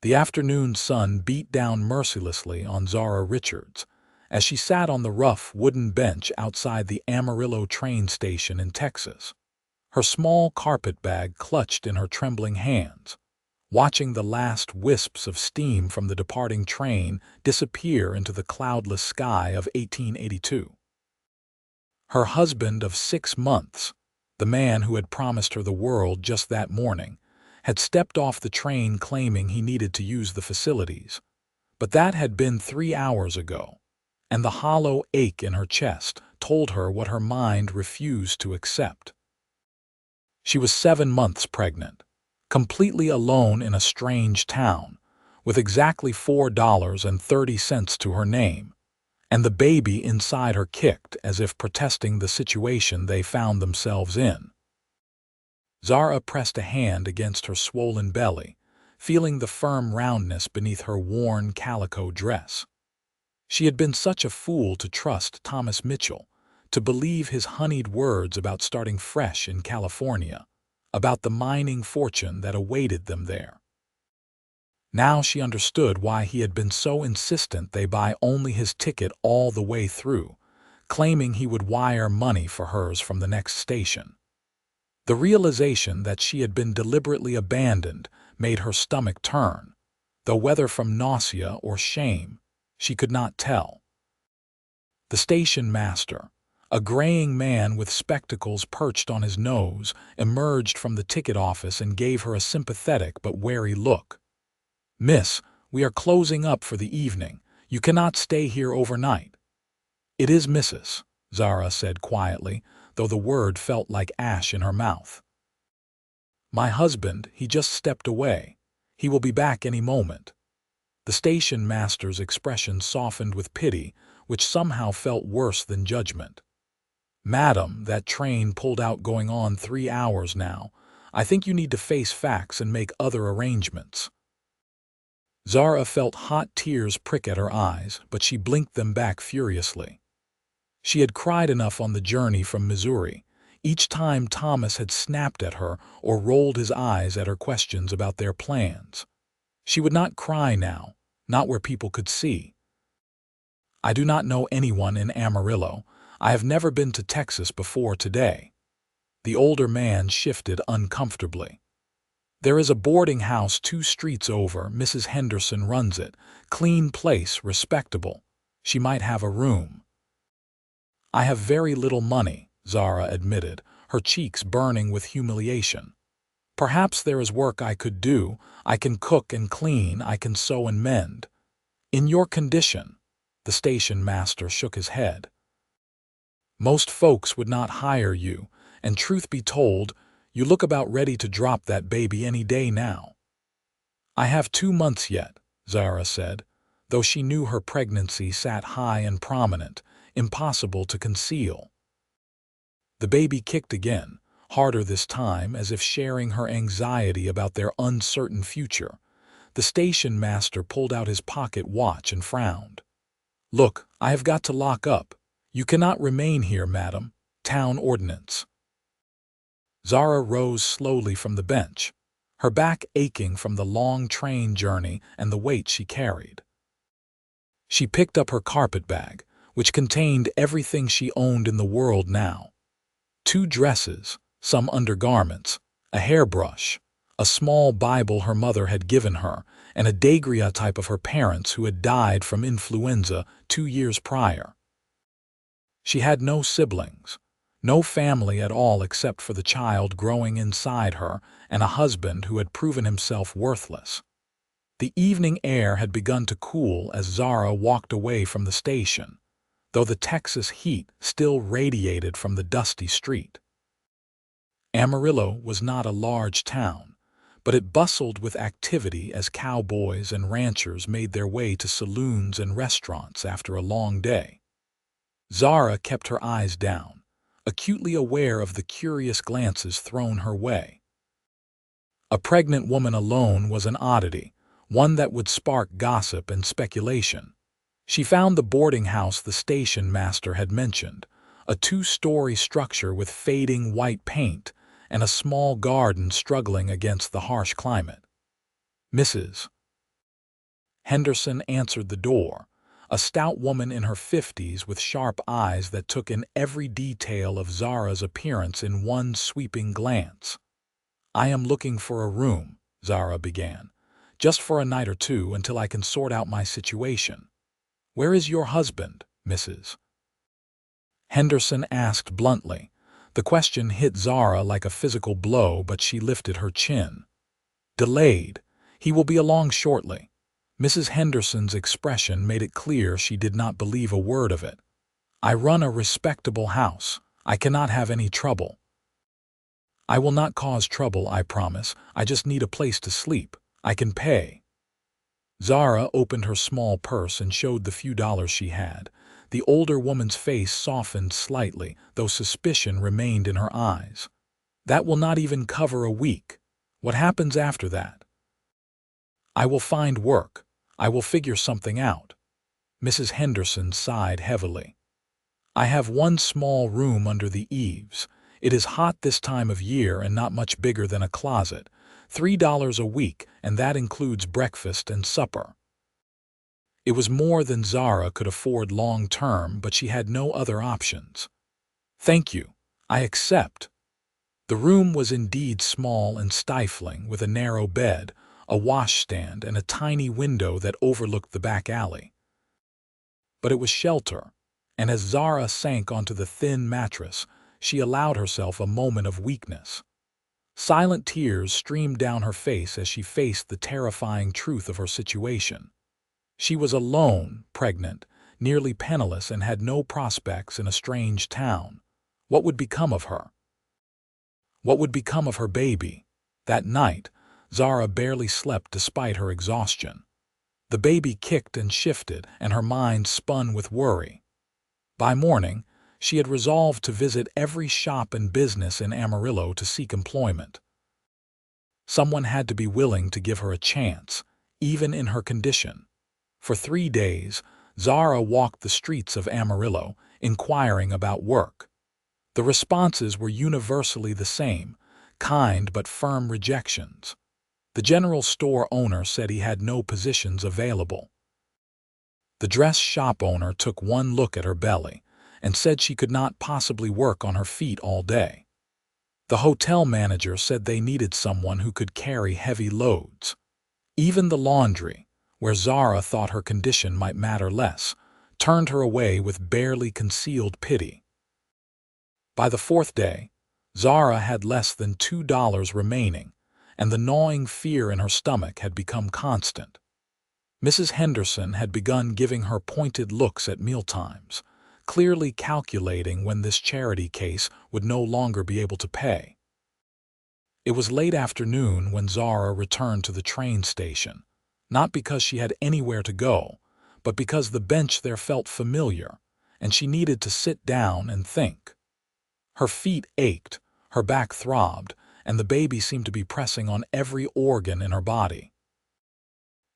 The afternoon sun beat down mercilessly on Zara Richards as she sat on the rough wooden bench outside the Amarillo train station in Texas, her small carpetbag clutched in her trembling hands, watching the last wisps of steam from the departing train disappear into the cloudless sky of 1882. Her husband of 6 months, the man who had promised her the world just that morning, had stepped off the train claiming he needed to use the facilities. But that had been 3 hours ago, and the hollow ache in her chest told her what her mind refused to accept. She was 7 months pregnant, completely alone in a strange town, with exactly $4.30 to her name, and the baby inside her kicked as if protesting the situation they found themselves in. Zara pressed a hand against her swollen belly, feeling the firm roundness beneath her worn calico dress. She had been such a fool to trust Thomas Mitchell, to believe his honeyed words about starting fresh in California, about the mining fortune that awaited them there. Now she understood why he had been so insistent they buy only his ticket all the way through, claiming he would wire money for hers from the next station. The realization that she had been deliberately abandoned made her stomach turn, though whether from nausea or shame, she could not tell. The station master, a graying man with spectacles perched on his nose, emerged from the ticket office and gave her a sympathetic but wary look. "Miss, we are closing up for the evening. You cannot stay here overnight." "It is Mrs." Zara said quietly, though the word felt like ash in her mouth. "My husband, he just stepped away. He will be back any moment." The station master's expression softened with pity, which somehow felt worse than judgment. "Madam, that train pulled out going on 3 hours now. I think you need to face facts and make other arrangements." Zara felt hot tears prick at her eyes, but she blinked them back furiously. She had cried enough on the journey from Missouri, each time Thomas had snapped at her or rolled his eyes at her questions about their plans. She would not cry now, not where people could see. "I do not know anyone in Amarillo. I have never been to Texas before today." The older man shifted uncomfortably. "There is a boarding house 2 streets over. Mrs. Henderson runs it. Clean place, respectable. She might have a room." "I have very little money," Zara admitted, her cheeks burning with humiliation. "Perhaps there is work I could do. I can cook and clean, I can sew and mend." "In your condition," the station master shook his head. "Most folks would not hire you, and truth be told, you look about ready to drop that baby any day now." "I have 2 months yet," Zara said, though she knew her pregnancy sat high and prominent, impossible to conceal. The baby kicked again, harder this time, as if sharing her anxiety about their uncertain future. The station master pulled out his pocket watch and frowned. "Look, I have got to lock up. You cannot remain here, madam. Town ordinance." Zara rose slowly from the bench, her back aching from the long train journey and the weight she carried. She picked up her carpetbag, which contained everything she owned in the world now. 2 dresses, some undergarments, a hairbrush, a small Bible her mother had given her, and a daguerreotype of her parents who had died from influenza 2 years prior. She had no siblings, no family at all except for the child growing inside her and a husband who had proven himself worthless. The evening air had begun to cool as Zara walked away from the station, though the Texas heat still radiated from the dusty street. Amarillo was not a large town, but it bustled with activity as cowboys and ranchers made their way to saloons and restaurants after a long day. Zara kept her eyes down, acutely aware of the curious glances thrown her way. A pregnant woman alone was an oddity, one that would spark gossip and speculation. She found the boarding house the station master had mentioned, a 2-story structure with fading white paint and a small garden struggling against the harsh climate. "Mrs. Henderson answered the door, a stout woman in her 50s with sharp eyes that took in every detail of Zara's appearance in one sweeping glance. "I am looking for a room," Zara began, "just for a night or two until I can sort out my situation." "Where is your husband, Mrs.?" Henderson asked bluntly. The question hit Zara like a physical blow, but she lifted her chin. "Delayed. He will be along shortly." Mrs. Henderson's expression made it clear she did not believe a word of it. "I run a respectable house. I cannot have any trouble." "I will not cause trouble, I promise. I just need a place to sleep. I can pay." Zara opened her small purse and showed the few dollars she had. The older woman's face softened slightly, though suspicion remained in her eyes. "That will not even cover a week. What happens after that?" "I will find work. I will figure something out." Mrs. Henderson sighed heavily. "I have one small room under the eaves. It is hot this time of year and not much bigger than a closet. $3 a week, and that includes breakfast and supper." It was more than Zara could afford long-term, but she had no other options. "Thank you. I accept." The room was indeed small and stifling, with a narrow bed, a washstand, and a tiny window that overlooked the back alley. But it was shelter, and as Zara sank onto the thin mattress, she allowed herself a moment of weakness. Silent tears streamed down her face as she faced the terrifying truth of her situation. She was alone, pregnant, nearly penniless, and had no prospects in a strange town. What would become of her? What would become of her baby? That night, Zara barely slept despite her exhaustion. The baby kicked and shifted, and her mind spun with worry. By morning, she had resolved to visit every shop and business in Amarillo to seek employment. Someone had to be willing to give her a chance, even in her condition. For 3 days, Zara walked the streets of Amarillo, inquiring about work. The responses were universally the same, kind but firm rejections. The general store owner said he had no positions available. The dress shop owner took one look at her belly and said she could not possibly work on her feet all day. The hotel manager said they needed someone who could carry heavy loads. Even the laundry, where Zara thought her condition might matter less, turned her away with barely concealed pity. By the 4th day, Zara had less than $2 remaining, and the gnawing fear in her stomach had become constant. Mrs. Henderson had begun giving her pointed looks at mealtimes, clearly calculating when this charity case would no longer be able to pay. It was late afternoon when Zara returned to the train station, not because she had anywhere to go, but because the bench there felt familiar, and she needed to sit down and think. Her feet ached, her back throbbed, and the baby seemed to be pressing on every organ in her body.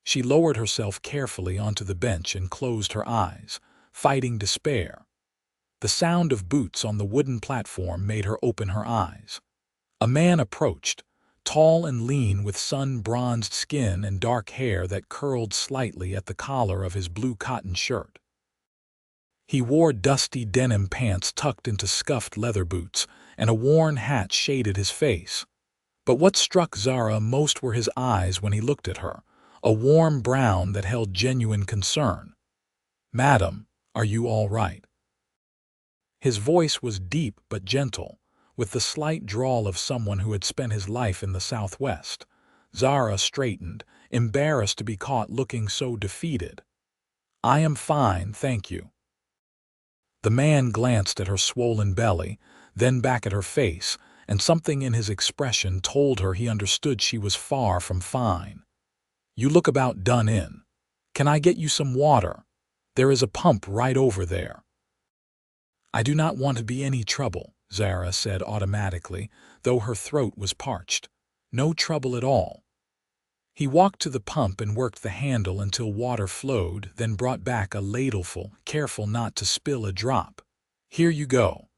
She lowered herself carefully onto the bench and closed her eyes, fighting despair. The sound of boots on the wooden platform made her open her eyes. A man approached, tall and lean with sun-bronzed skin and dark hair that curled slightly at the collar of his blue cotton shirt. He wore dusty denim pants tucked into scuffed leather boots, and a worn hat shaded his face. But what struck Zara most were his eyes when he looked at her, a warm brown that held genuine concern. "Madam, are you all right?" His voice was deep but gentle, with the slight drawl of someone who had spent his life in the Southwest. Zara straightened, embarrassed to be caught looking so defeated. "I am fine, thank you." The man glanced at her swollen belly, then back at her face, and something in his expression told her he understood she was far from fine. "You look about done in. Can I get you some water? There is a pump right over there." "I do not want to be any trouble," Zara said automatically, though her throat was parched. "No trouble at all." He walked to the pump and worked the handle until water flowed, then brought back a ladleful, careful not to spill a drop. "Here you go."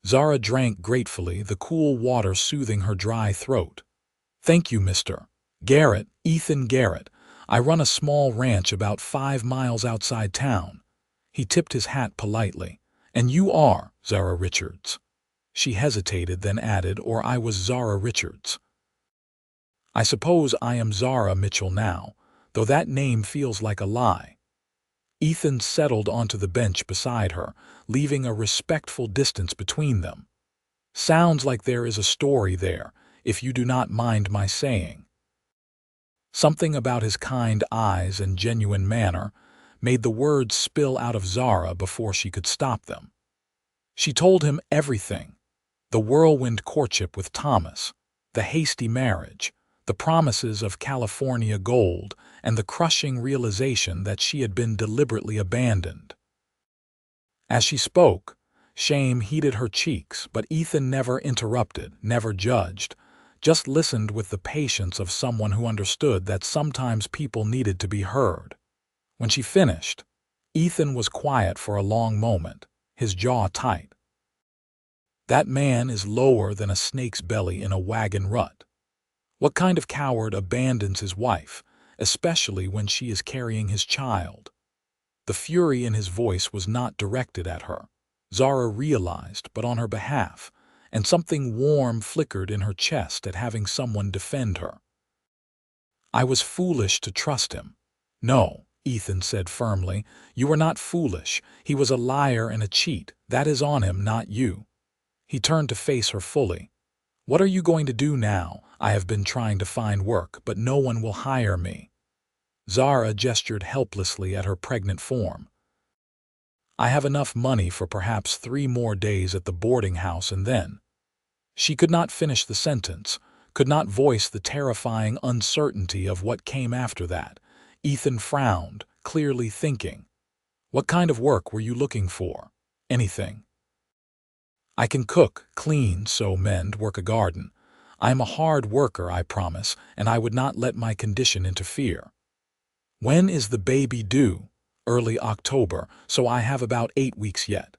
Zara drank gratefully, the cool water soothing her dry throat. "Thank you, Mr. Garrett, Ethan Garrett. I run a small ranch about 5 miles outside town. He tipped his hat politely. And you are Zara Richards. She hesitated, then added, or I was Zara Richards. I suppose I am Zara Mitchell now, though that name feels like a lie. Ethan settled onto the bench beside her, leaving a respectful distance between them. Sounds like there is a story there, if you do not mind my saying. Something about his kind eyes and genuine manner made the words spill out of Zara before she could stop them. She told him everything: the whirlwind courtship with Thomas, the hasty marriage, the promises of California gold, and the crushing realization that she had been deliberately abandoned. As she spoke, shame heated her cheeks, but Ethan never interrupted, never judged, just listened with the patience of someone who understood that sometimes people needed to be heard. When she finished, Ethan was quiet for a long moment, his jaw tight. That man is lower than a snake's belly in a wagon rut. What kind of coward abandons his wife, especially when she is carrying his child? The fury in his voice was not directed at her, Zara realized, but on her behalf, and something warm flickered in her chest at having someone defend her. I was foolish to trust him. No, Ethan said firmly, you are not foolish. He was a liar and a cheat. That is on him, not you. He turned to face her fully. What are you going to do now? I have been trying to find work, but no one will hire me. Zara gestured helplessly at her pregnant form. I have enough money for perhaps 3 more days at the boarding house, and then. She could not finish the sentence, could not voice the terrifying uncertainty of what came after that. Ethan frowned, clearly thinking. What kind of work were you looking for? Anything. I can cook, clean, sew, mend, work a garden. I am a hard worker, I promise, and I would not let my condition interfere. When is the baby due? Early October, so I have about 8 weeks yet.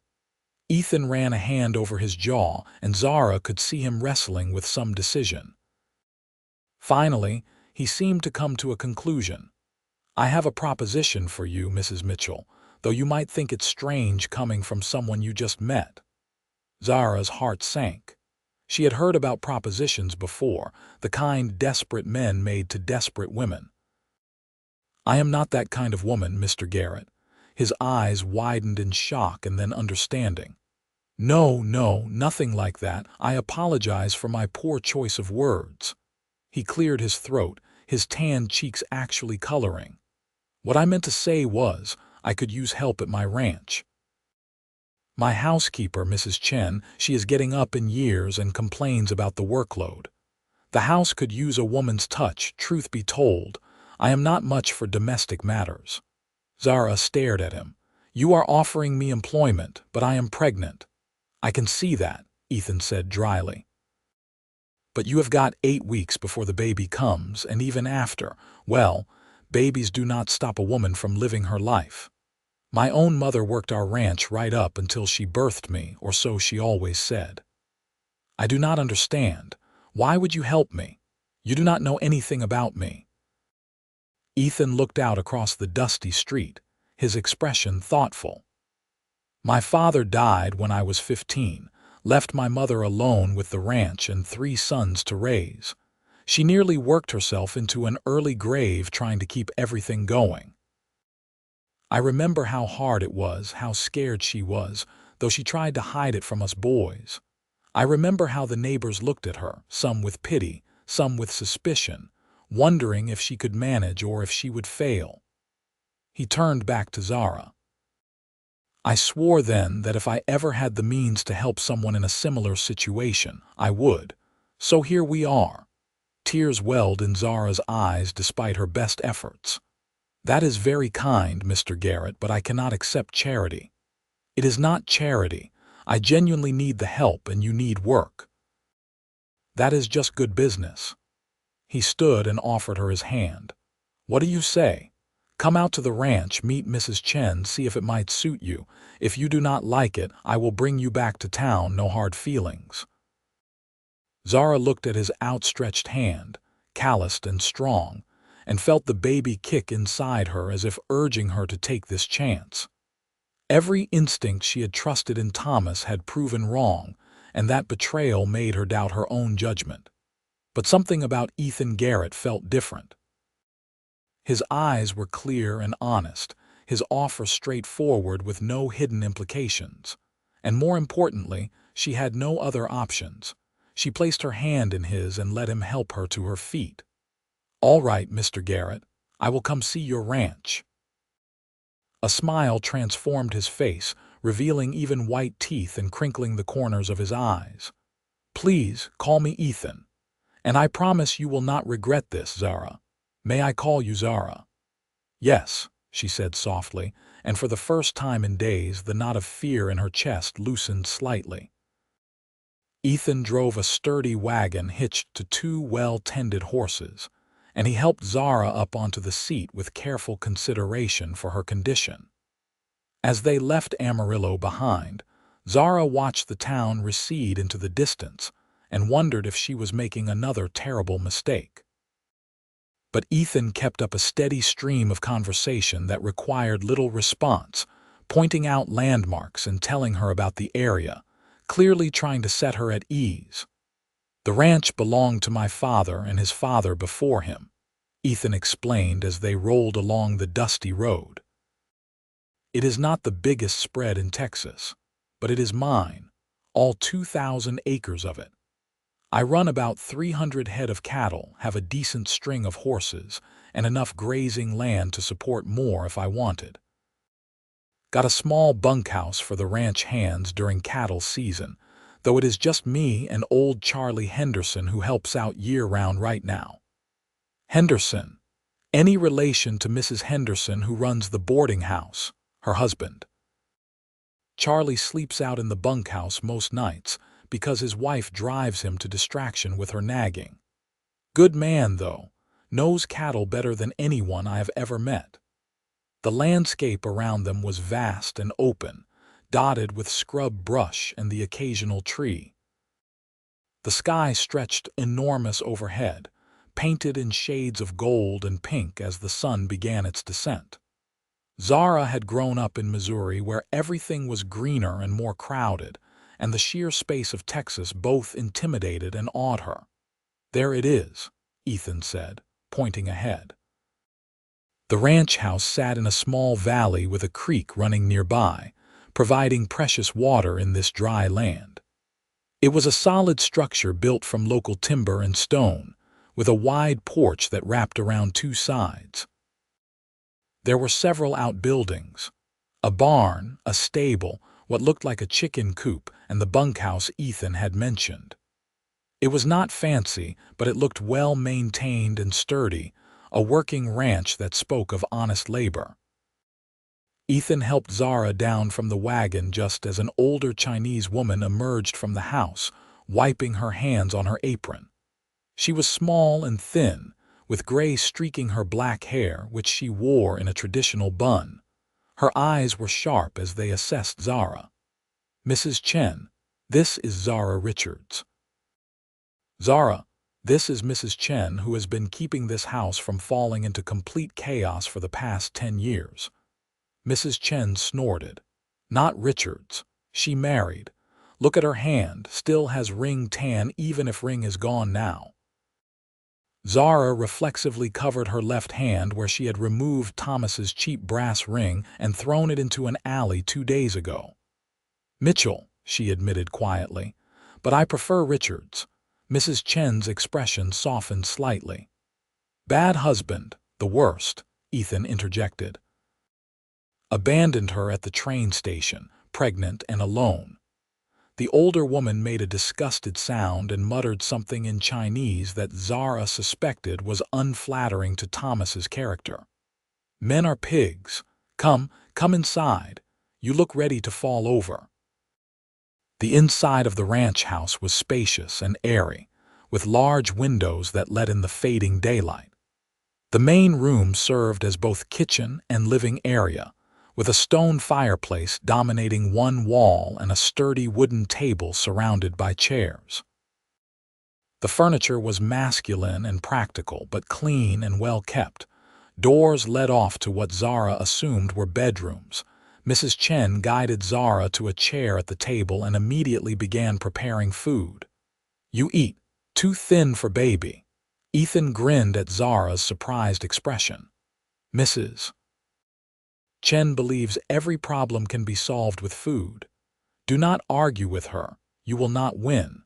Ethan ran a hand over his jaw, and Zara could see him wrestling with some decision. Finally, he seemed to come to a conclusion. I have a proposition for you, Mrs. Mitchell, though you might think it strange coming from someone you just met. Zara's heart sank. She had heard about propositions before, the kind desperate men made to desperate women. I am not that kind of woman, Mr. Garrett. His eyes widened in shock and then understanding. No, nothing like that. I apologize for my poor choice of words. He cleared his throat, his tanned cheeks actually coloring. What I meant to say was, I could use help at my ranch. My housekeeper, Mrs. Chen, she is getting up in years and complains about the workload. The house could use a woman's touch, truth be told. I am not much for domestic matters. Zara stared at him. You are offering me employment, but I am pregnant. I can see that, Ethan said dryly. But you have got 8 weeks before the baby comes, and even after, well, babies do not stop a woman from living her life. My own mother worked our ranch right up until she birthed me, or so she always said. I do not understand. Why would you help me? You do not know anything about me. Ethan looked out across the dusty street, his expression thoughtful. My father died when I was 15, left my mother alone with the ranch and 3 sons to raise. She nearly worked herself into an early grave trying to keep everything going. I remember how hard it was, how scared she was, though she tried to hide it from us boys. I remember how the neighbors looked at her, some with pity, some with suspicion, wondering if she could manage or if she would fail. He turned back to Zara. I swore then that if I ever had the means to help someone in a similar situation, I would. So here we are. Tears welled in Zara's eyes despite her best efforts. That is very kind, Mr. Garrett, but I cannot accept charity. It is not charity. I genuinely need the help and you need work. That is just good business. He stood and offered her his hand. What do you say? Come out to the ranch, meet Mrs. Chen, see if it might suit you. If you do not like it, I will bring you back to town, no hard feelings. Zara looked at his outstretched hand, calloused and strong, and felt the baby kick inside her as if urging her to take this chance. Every instinct she had trusted in Thomas had proven wrong, and that betrayal made her doubt her own judgment. But something about Ethan Garrett felt different. His eyes were clear and honest, his offer straightforward with no hidden implications. And more importantly, she had no other options. She placed her hand in his and let him help her to her feet. "All right, Mr. Garrett, I will come see your ranch." A smile transformed his face, revealing even white teeth and crinkling the corners of his eyes. "Please, call me Ethan. And I promise you will not regret this, Zara. May I call you Zara?" "Yes," she said softly, and for the first time in days the knot of fear in her chest loosened slightly. Ethan drove a sturdy wagon hitched to two well-tended horses, and he helped Zara up onto the seat with careful consideration for her condition. As they left Amarillo behind, Zara watched the town recede into the distance and wondered if she was making another terrible mistake. But Ethan kept up a steady stream of conversation that required little response, pointing out landmarks and telling her about the area, clearly trying to set her at ease. "The ranch belonged to my father and his father before him," Ethan explained as they rolled along the dusty road. "It is not the biggest spread in Texas, but it is mine, all 2,000 acres of it. I run about 300 head of cattle, have a decent string of horses, and enough grazing land to support more if I wanted. Got a small bunkhouse for the ranch hands during cattle season, though it is just me and old Charlie Henderson who helps out year-round right now." "Henderson? Any relation to Mrs. Henderson who runs the boarding house, her husband?" "Charlie sleeps out in the bunkhouse most nights, because his wife drives him to distraction with her nagging. Good man, though, knows cattle better than anyone I have ever met." The landscape around them was vast and open, dotted with scrub brush and the occasional tree. The sky stretched enormous overhead, painted in shades of gold and pink as the sun began its descent. Zara had grown up in Missouri where everything was greener and more crowded, and the sheer space of Texas both intimidated and awed her. "There it is," Ethan said, pointing ahead. The ranch house sat in a small valley with a creek running nearby, providing precious water in this dry land. It was a solid structure built from local timber and stone, with a wide porch that wrapped around two sides. There were several outbuildings: a barn, a stable, what looked like a chicken coop, and the bunkhouse Ethan had mentioned. It was not fancy, but it looked well maintained and sturdy, a working ranch that spoke of honest labor. Ethan helped Zara down from the wagon just as an older Chinese woman emerged from the house, wiping her hands on her apron. She was small and thin, with gray streaking her black hair, which she wore in a traditional bun. Her eyes were sharp as they assessed Zara. "Mrs. Chen, this is Zara Richards." "Zara, this is Mrs. Chen, who has been keeping this house from falling into complete chaos for the past 10 years. Mrs. Chen snorted. "Not Richards. She married. Look at her hand, still has ring tan even if ring is gone now." Zara reflexively covered her left hand where she had removed Thomas's cheap brass ring and thrown it into an alley 2 days ago. "Mitchell," she admitted quietly, "but I prefer Richards." Mrs. Chen's expression softened slightly. "Bad husband, the worst," Ethan interjected. "Abandoned her at the train station, pregnant and alone." The older woman made a disgusted sound and muttered something in Chinese that Zara suspected was unflattering to Thomas's character. "Men are pigs. Come inside. You look ready to fall over." The inside of the ranch house was spacious and airy, with large windows that let in the fading daylight. The main room served as both kitchen and living area, with a stone fireplace dominating one wall and a sturdy wooden table surrounded by chairs. The furniture was masculine and practical, but clean and well kept. Doors led off to what Zara assumed were bedrooms. Mrs. Chen guided Zara to a chair at the table and immediately began preparing food. "You eat. Too thin for baby." Ethan grinned at Zara's surprised expression. Mrs. Chen believes every problem can be solved with food. Do not argue with her. You will not win.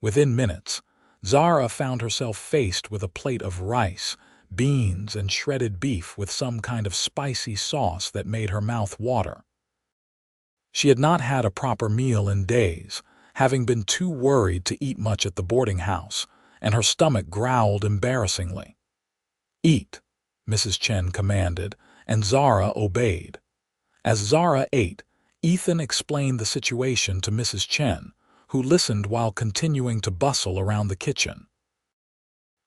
Within minutes, Zara found herself faced with a plate of rice, beans, and shredded beef with some kind of spicy sauce that made her mouth water. She had not had a proper meal in days, having been too worried to eat much at the boarding house, and her stomach growled embarrassingly. "Eat," Mrs. Chen commanded, and Zara obeyed. As Zara ate, Ethan explained the situation to Mrs. Chen, who listened while continuing to bustle around the kitchen.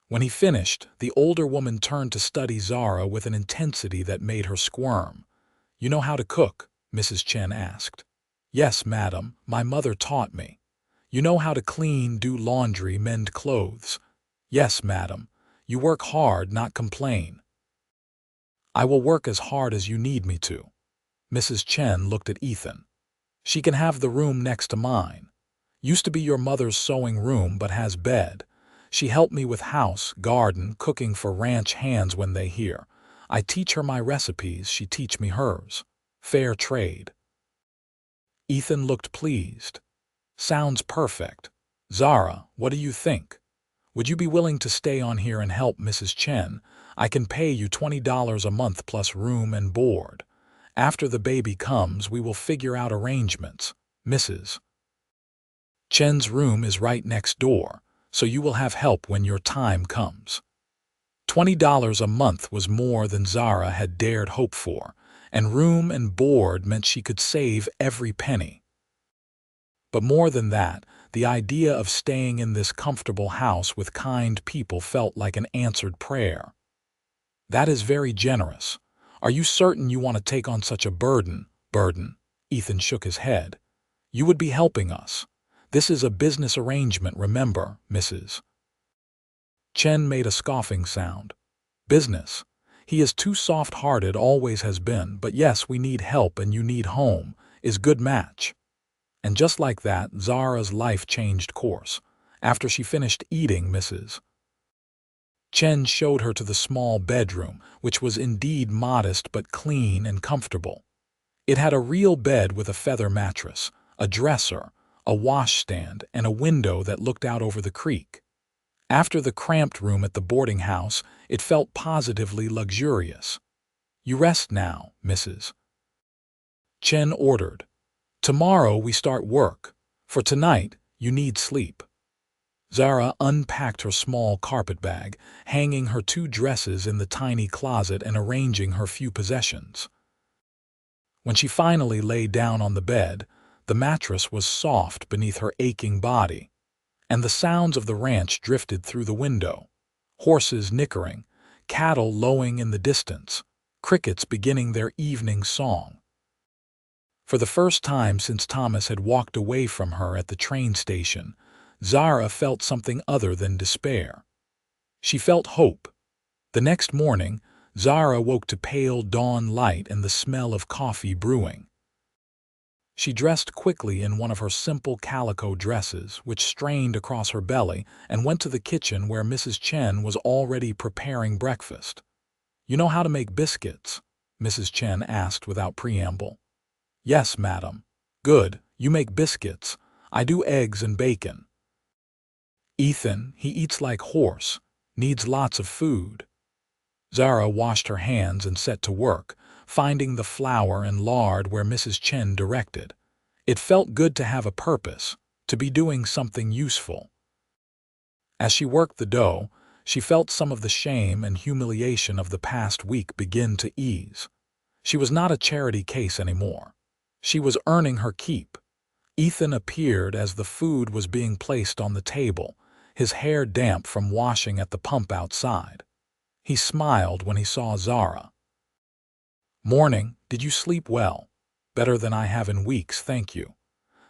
When he finished, the older woman turned to study Zara with an intensity that made her squirm. "You know how to cook?" Mrs. Chen asked. "Yes, madam, my mother taught me." "You know how to clean, do laundry, mend clothes?" "Yes, madam. You work hard, not complain." "I will work as hard as you need me to." Mrs. Chen looked at Ethan. "She can have the room next to mine. Used to be your mother's sewing room but has bed. She helped me with house, garden, cooking for ranch hands when they here. I teach her my recipes, she teach me hers. Fair trade." Ethan looked pleased. "Sounds perfect. Zara, what do you think? Would you be willing to stay on here and help Mrs. Chen? I can pay you $20 a month plus room and board. After the baby comes, we will figure out arrangements. Mrs. Chen's room is right next door, so you will have help when your time comes." $20 a month was more than Zara had dared hope for, and room and board meant she could save every penny. But more than that, the idea of staying in this comfortable house with kind people felt like an answered prayer. "That is very generous. Are you certain you want to take on such a burden?" Ethan shook his head. "You would be helping us. This is a business arrangement, remember, Mrs. Chen made a scoffing sound. "Business? He is too soft-hearted, always has been, but yes, we need help and you need home, is good match." And just like that, Zara's life changed course. After she finished eating, Mrs. Chen showed her to the small bedroom, which was indeed modest but clean and comfortable. It had a real bed with a feather mattress, a dresser, a washstand, and a window that looked out over the creek. After the cramped room at the boarding house, it felt positively luxurious. "You rest now, Mrs. Chen ordered. Tomorrow we start work. For tonight, you need sleep." Zara unpacked her small carpet bag, hanging her 2 dresses in the tiny closet and arranging her few possessions. When she finally lay down on the bed, the mattress was soft beneath her aching body, and the sounds of the ranch drifted through the window. Horses nickering, cattle lowing in the distance, crickets beginning their evening song. For the first time since Thomas had walked away from her at the train station, Zara felt something other than despair. She felt hope. The next morning, Zara woke to pale dawn light and the smell of coffee brewing. She dressed quickly in one of her simple calico dresses, which strained across her belly, and went to the kitchen where Mrs. Chen was already preparing breakfast. "You know how to make biscuits?" Mrs. Chen asked without preamble. "Yes, madam." "Good, you make biscuits. I do eggs and bacon." "Ethan, he eats like horse, needs lots of food." Zara washed her hands and set to work, finding the flour and lard where Mrs. Chen directed. It felt good to have a purpose, to be doing something useful. As she worked the dough, she felt some of the shame and humiliation of the past week begin to ease. She was not a charity case anymore. She was earning her keep. Ethan appeared as the food was being placed on the table, his hair damp from washing at the pump outside. He smiled when he saw Zara. "Morning, did you sleep well?" "Better than I have in weeks, thank you."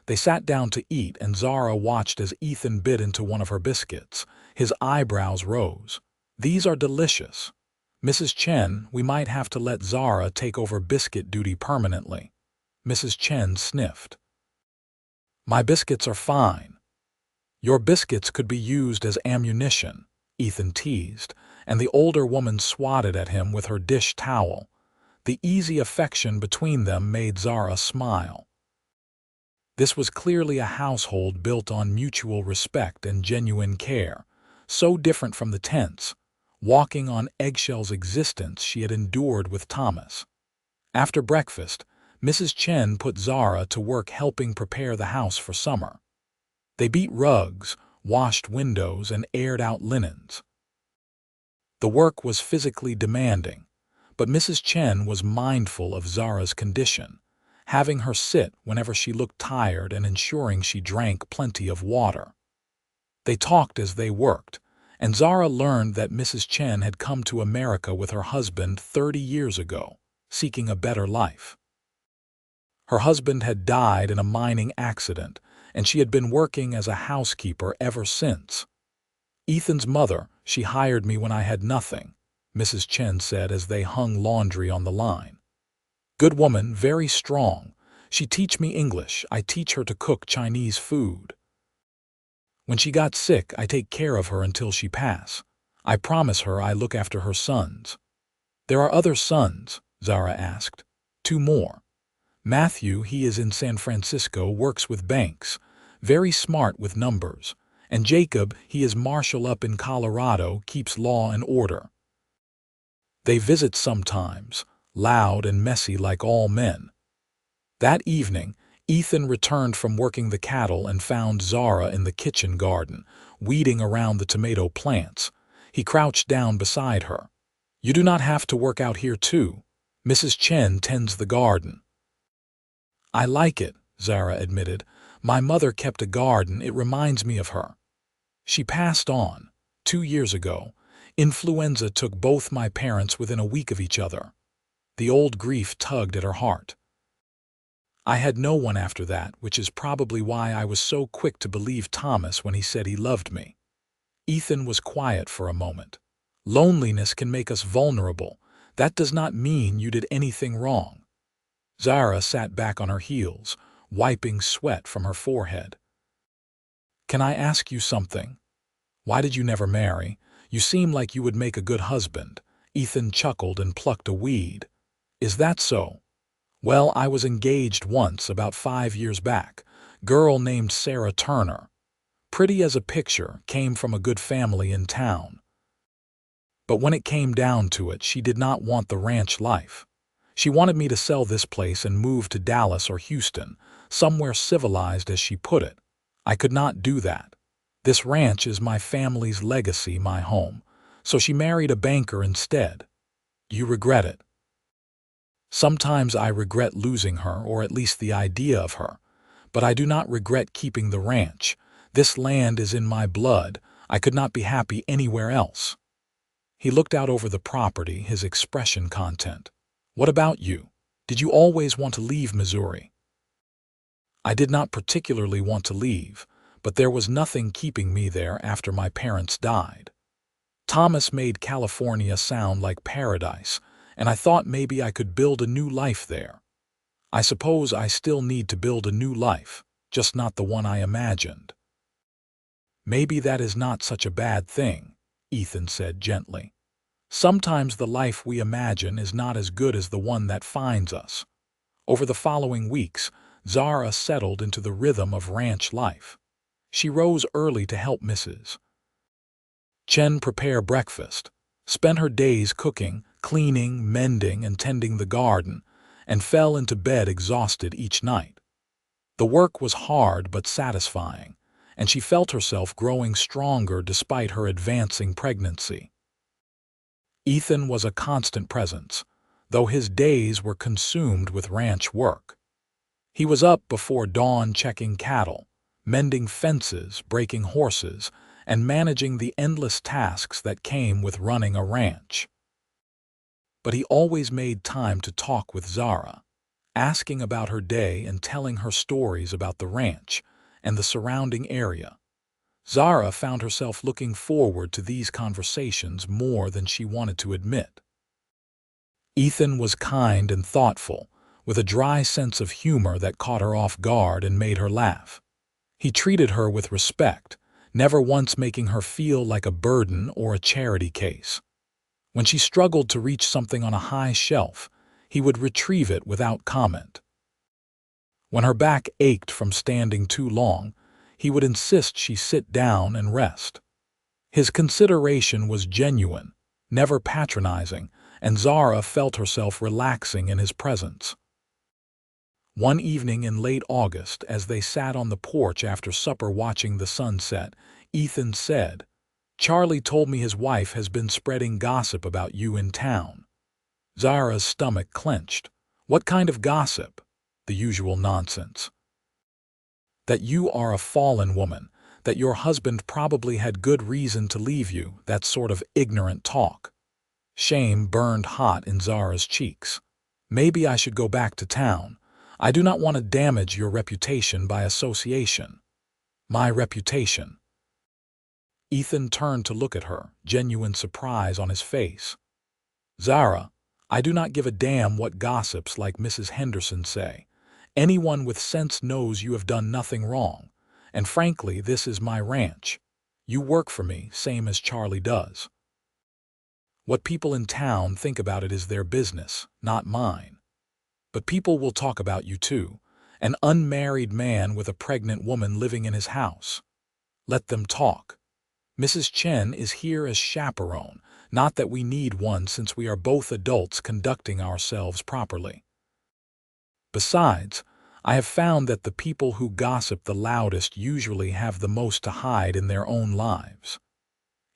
They sat down to eat, and Zara watched as Ethan bit into one of her biscuits. His eyebrows rose. "These are delicious. Mrs. Chen, we might have to let Zara take over biscuit duty permanently." Mrs. Chen sniffed. "My biscuits are fine." "Your biscuits could be used as ammunition," Ethan teased, and the older woman swatted at him with her dish towel. The easy affection between them made Zara smile. This was clearly a household built on mutual respect and genuine care, so different from the tense, walking on eggshells existence she had endured with Thomas. After breakfast, Mrs. Chen put Zara to work helping prepare the house for summer. They beat rugs, washed windows, and aired out linens. The work was physically demanding, but Mrs. Chen was mindful of Zara's condition, having her sit whenever she looked tired and ensuring she drank plenty of water. They talked as they worked, and Zara learned that Mrs. Chen had come to America with her husband 30 years ago, seeking a better life. Her husband had died in a mining accident, and she had been working as a housekeeper ever since. "Ethan's mother, she hired me when I had nothing," Mrs. Chen said as they hung laundry on the line. "Good woman, very strong. She teach me English, I teach her to cook Chinese food. When she got sick, I take care of her until she pass. I promise her I look after her sons." "There are other sons?" Zara asked. "Two more. Matthew, he is in San Francisco, works with banks, very smart with numbers. And Jacob, he is marshal up in Colorado, keeps law and order. They visit sometimes, loud and messy like all men." That evening, Ethan returned from working the cattle and found Zara in the kitchen garden, weeding around the tomato plants. He crouched down beside her. "You do not have to work out here too. Mrs. Chen tends the garden." "I like it," Zara admitted. "My mother kept a garden, it reminds me of her. She passed on 2 years ago. Influenza took both my parents within a week of each other." The old grief tugged at her heart. "I had no one after that, which is probably why I was so quick to believe Thomas when he said he loved me." Ethan was quiet for a moment. "Loneliness can make us vulnerable. That does not mean you did anything wrong." Zara sat back on her heels, wiping sweat from her forehead. "Can I ask you something? Why did you never marry? You seem like you would make a good husband." Ethan chuckled and plucked a weed. "Is that so? Well, I was engaged once, about 5 years back. Girl named Sarah Turner. Pretty as a picture, came from a good family in town. But when it came down to it, she did not want the ranch life. She wanted me to sell this place and move to Dallas or Houston, somewhere civilized as she put it. I could not do that. This ranch is my family's legacy, my home. So she married a banker instead." "You regret it?" "Sometimes I regret losing her, or at least the idea of her. But I do not regret keeping the ranch. This land is in my blood. I could not be happy anywhere else." He looked out over the property, his expression content. "What about you? Did you always want to leave Missouri?" "I did not particularly want to leave, but there was nothing keeping me there after my parents died. Thomas made California sound like paradise, and I thought maybe I could build a new life there. I suppose I still need to build a new life, just not the one I imagined." "Maybe that is not such a bad thing," Ethan said gently. "Sometimes the life we imagine is not as good as the one that finds us." Over the following weeks, Zara settled into the rhythm of ranch life. She rose early to help Mrs. Chen prepare breakfast, spent her days cooking, cleaning, mending, and tending the garden, and fell into bed exhausted each night. The work was hard but satisfying, and she felt herself growing stronger despite her advancing pregnancy. Ethan was a constant presence, though his days were consumed with ranch work. He was up before dawn checking cattle, mending fences, breaking horses, and managing the endless tasks that came with running a ranch. But he always made time to talk with Zara. asking about her day and telling her stories about the ranch and the surrounding area. Zara found herself looking forward to these conversations more than she wanted to admit. Ethan was kind and thoughtful, with a dry sense of humor that caught her off guard and made her laugh. He treated her with respect, never once making her feel like a burden or a charity case. When she struggled to reach something on a high shelf, he would retrieve it without comment. When her back ached from standing too long, he would insist she sit down and rest. His consideration was genuine, never patronizing, and Zara felt herself relaxing in his presence. One evening in late August, as they sat on the porch after supper watching the sunset, Ethan said, "Charlie told me his wife has been spreading gossip about you in town." Zara's stomach clenched. What kind of gossip? The usual nonsense. That you are a fallen woman, that your husband probably had good reason to leave you, that sort of ignorant talk. Shame burned hot in Zara's cheeks. Maybe I should go back to town. I do not want to damage your reputation by association. My reputation. Ethan turned to look at her, genuine surprise on his face. Zara, I do not give a damn what gossips like Mrs. Henderson say. Anyone with sense knows you have done nothing wrong. And frankly, this is my ranch. You work for me, same as Charlie does. What people in town think about it is their business, not mine. But people will talk about you too. An unmarried man with a pregnant woman living in his house. Let them talk. Mrs. Chen is here as chaperone, not that we need one since we are both adults conducting ourselves properly. Besides, I have found that the people who gossip the loudest usually have the most to hide in their own lives.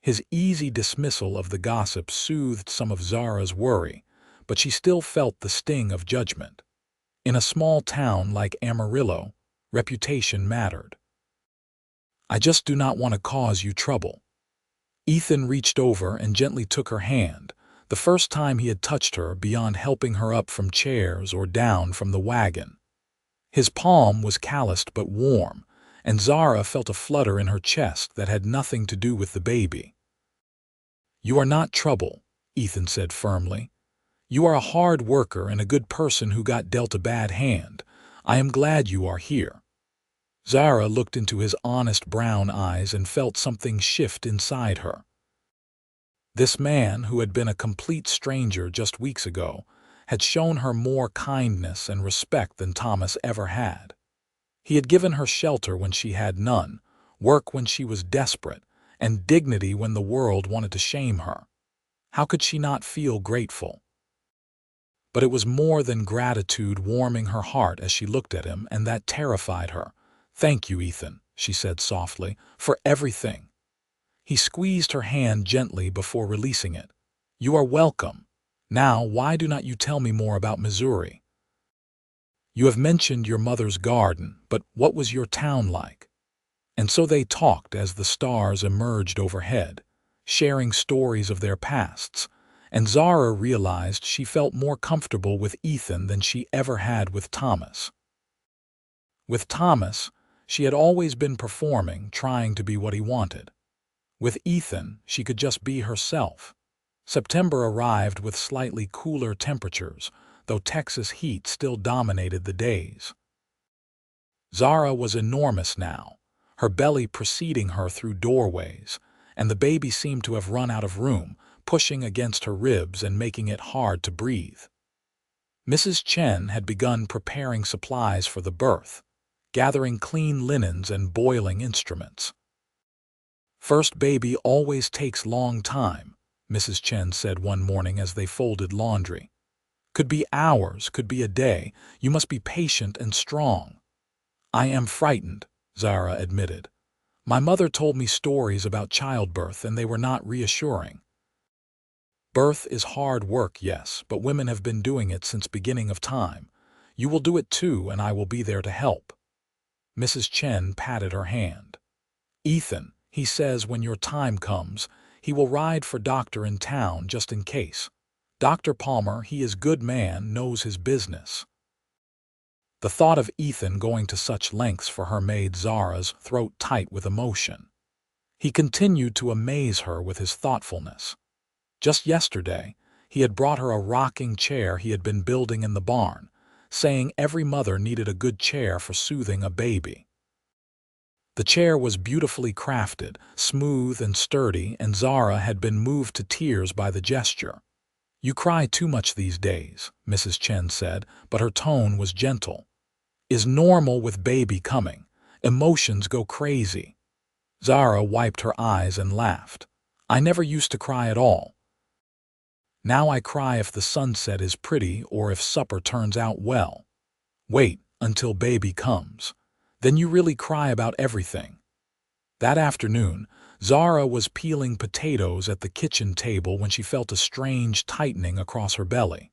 His easy dismissal of the gossip soothed some of Zara's worry, but she still felt the sting of judgment. In a small town like Amarillo, reputation mattered. I just do not want to cause you trouble. Ethan reached over and gently took her hand, the first time he had touched her beyond helping her up from chairs or down from the wagon. His palm was calloused but warm, and Zara felt a flutter in her chest that had nothing to do with the baby. You are not trouble, Ethan said firmly. You are a hard worker and a good person who got dealt a bad hand. I am glad you are here. Zara looked into his honest brown eyes and felt something shift inside her. This man, who had been a complete stranger just weeks ago, had shown her more kindness and respect than Thomas ever had. He had given her shelter when she had none, work when she was desperate, and dignity when the world wanted to shame her. How could she not feel grateful? But it was more than gratitude warming her heart as she looked at him, and that terrified her. "Thank you, Ethan," she said softly, "for everything." He squeezed her hand gently before releasing it. "You are welcome. Now, why do not you tell me more about Missouri? You have mentioned your mother's garden, but what was your town like?" And so they talked as the stars emerged overhead, sharing stories of their pasts, and Zara realized she felt more comfortable with Ethan than she ever had with Thomas. With Thomas, she had always been performing, trying to be what he wanted. With Ethan, she could just be herself. September arrived with slightly cooler temperatures, though Texas heat still dominated the days. Zara was enormous now, her belly preceding her through doorways, and the baby seemed to have run out of room, pushing against her ribs and making it hard to breathe. Mrs. Chen had begun preparing supplies for the birth, gathering clean linens and boiling instruments. "First baby always takes long time," Mrs. Chen said one morning as they folded laundry. "Could be hours, could be a day. You must be patient and strong." "I am frightened," Zara admitted. "My mother told me stories about childbirth and they were not reassuring." "Birth is hard work, yes, but women have been doing it since beginning of time. You will do it too, and I will be there to help." Mrs. Chen patted her hand. "Ethan, he says when your time comes, he will ride for doctor in town just in case. Dr. Palmer, he is good man, knows his business." The thought of Ethan going to such lengths for her made Zara's throat tight with emotion. He continued to amaze her with his thoughtfulness. Just yesterday, he had brought her a rocking chair he had been building in the barn, saying every mother needed a good chair for soothing a baby. The chair was beautifully crafted, smooth and sturdy, and Zara had been moved to tears by the gesture. "You cry too much these days," Mrs. Chen said, but her tone was gentle. "Is normal with baby coming. Emotions go crazy." Zara wiped her eyes and laughed. "I never used to cry at all. Now I cry if the sunset is pretty or if supper turns out well. Wait until baby comes. Then you really cry about everything." That afternoon, Zara was peeling potatoes at the kitchen table when she felt a strange tightening across her belly.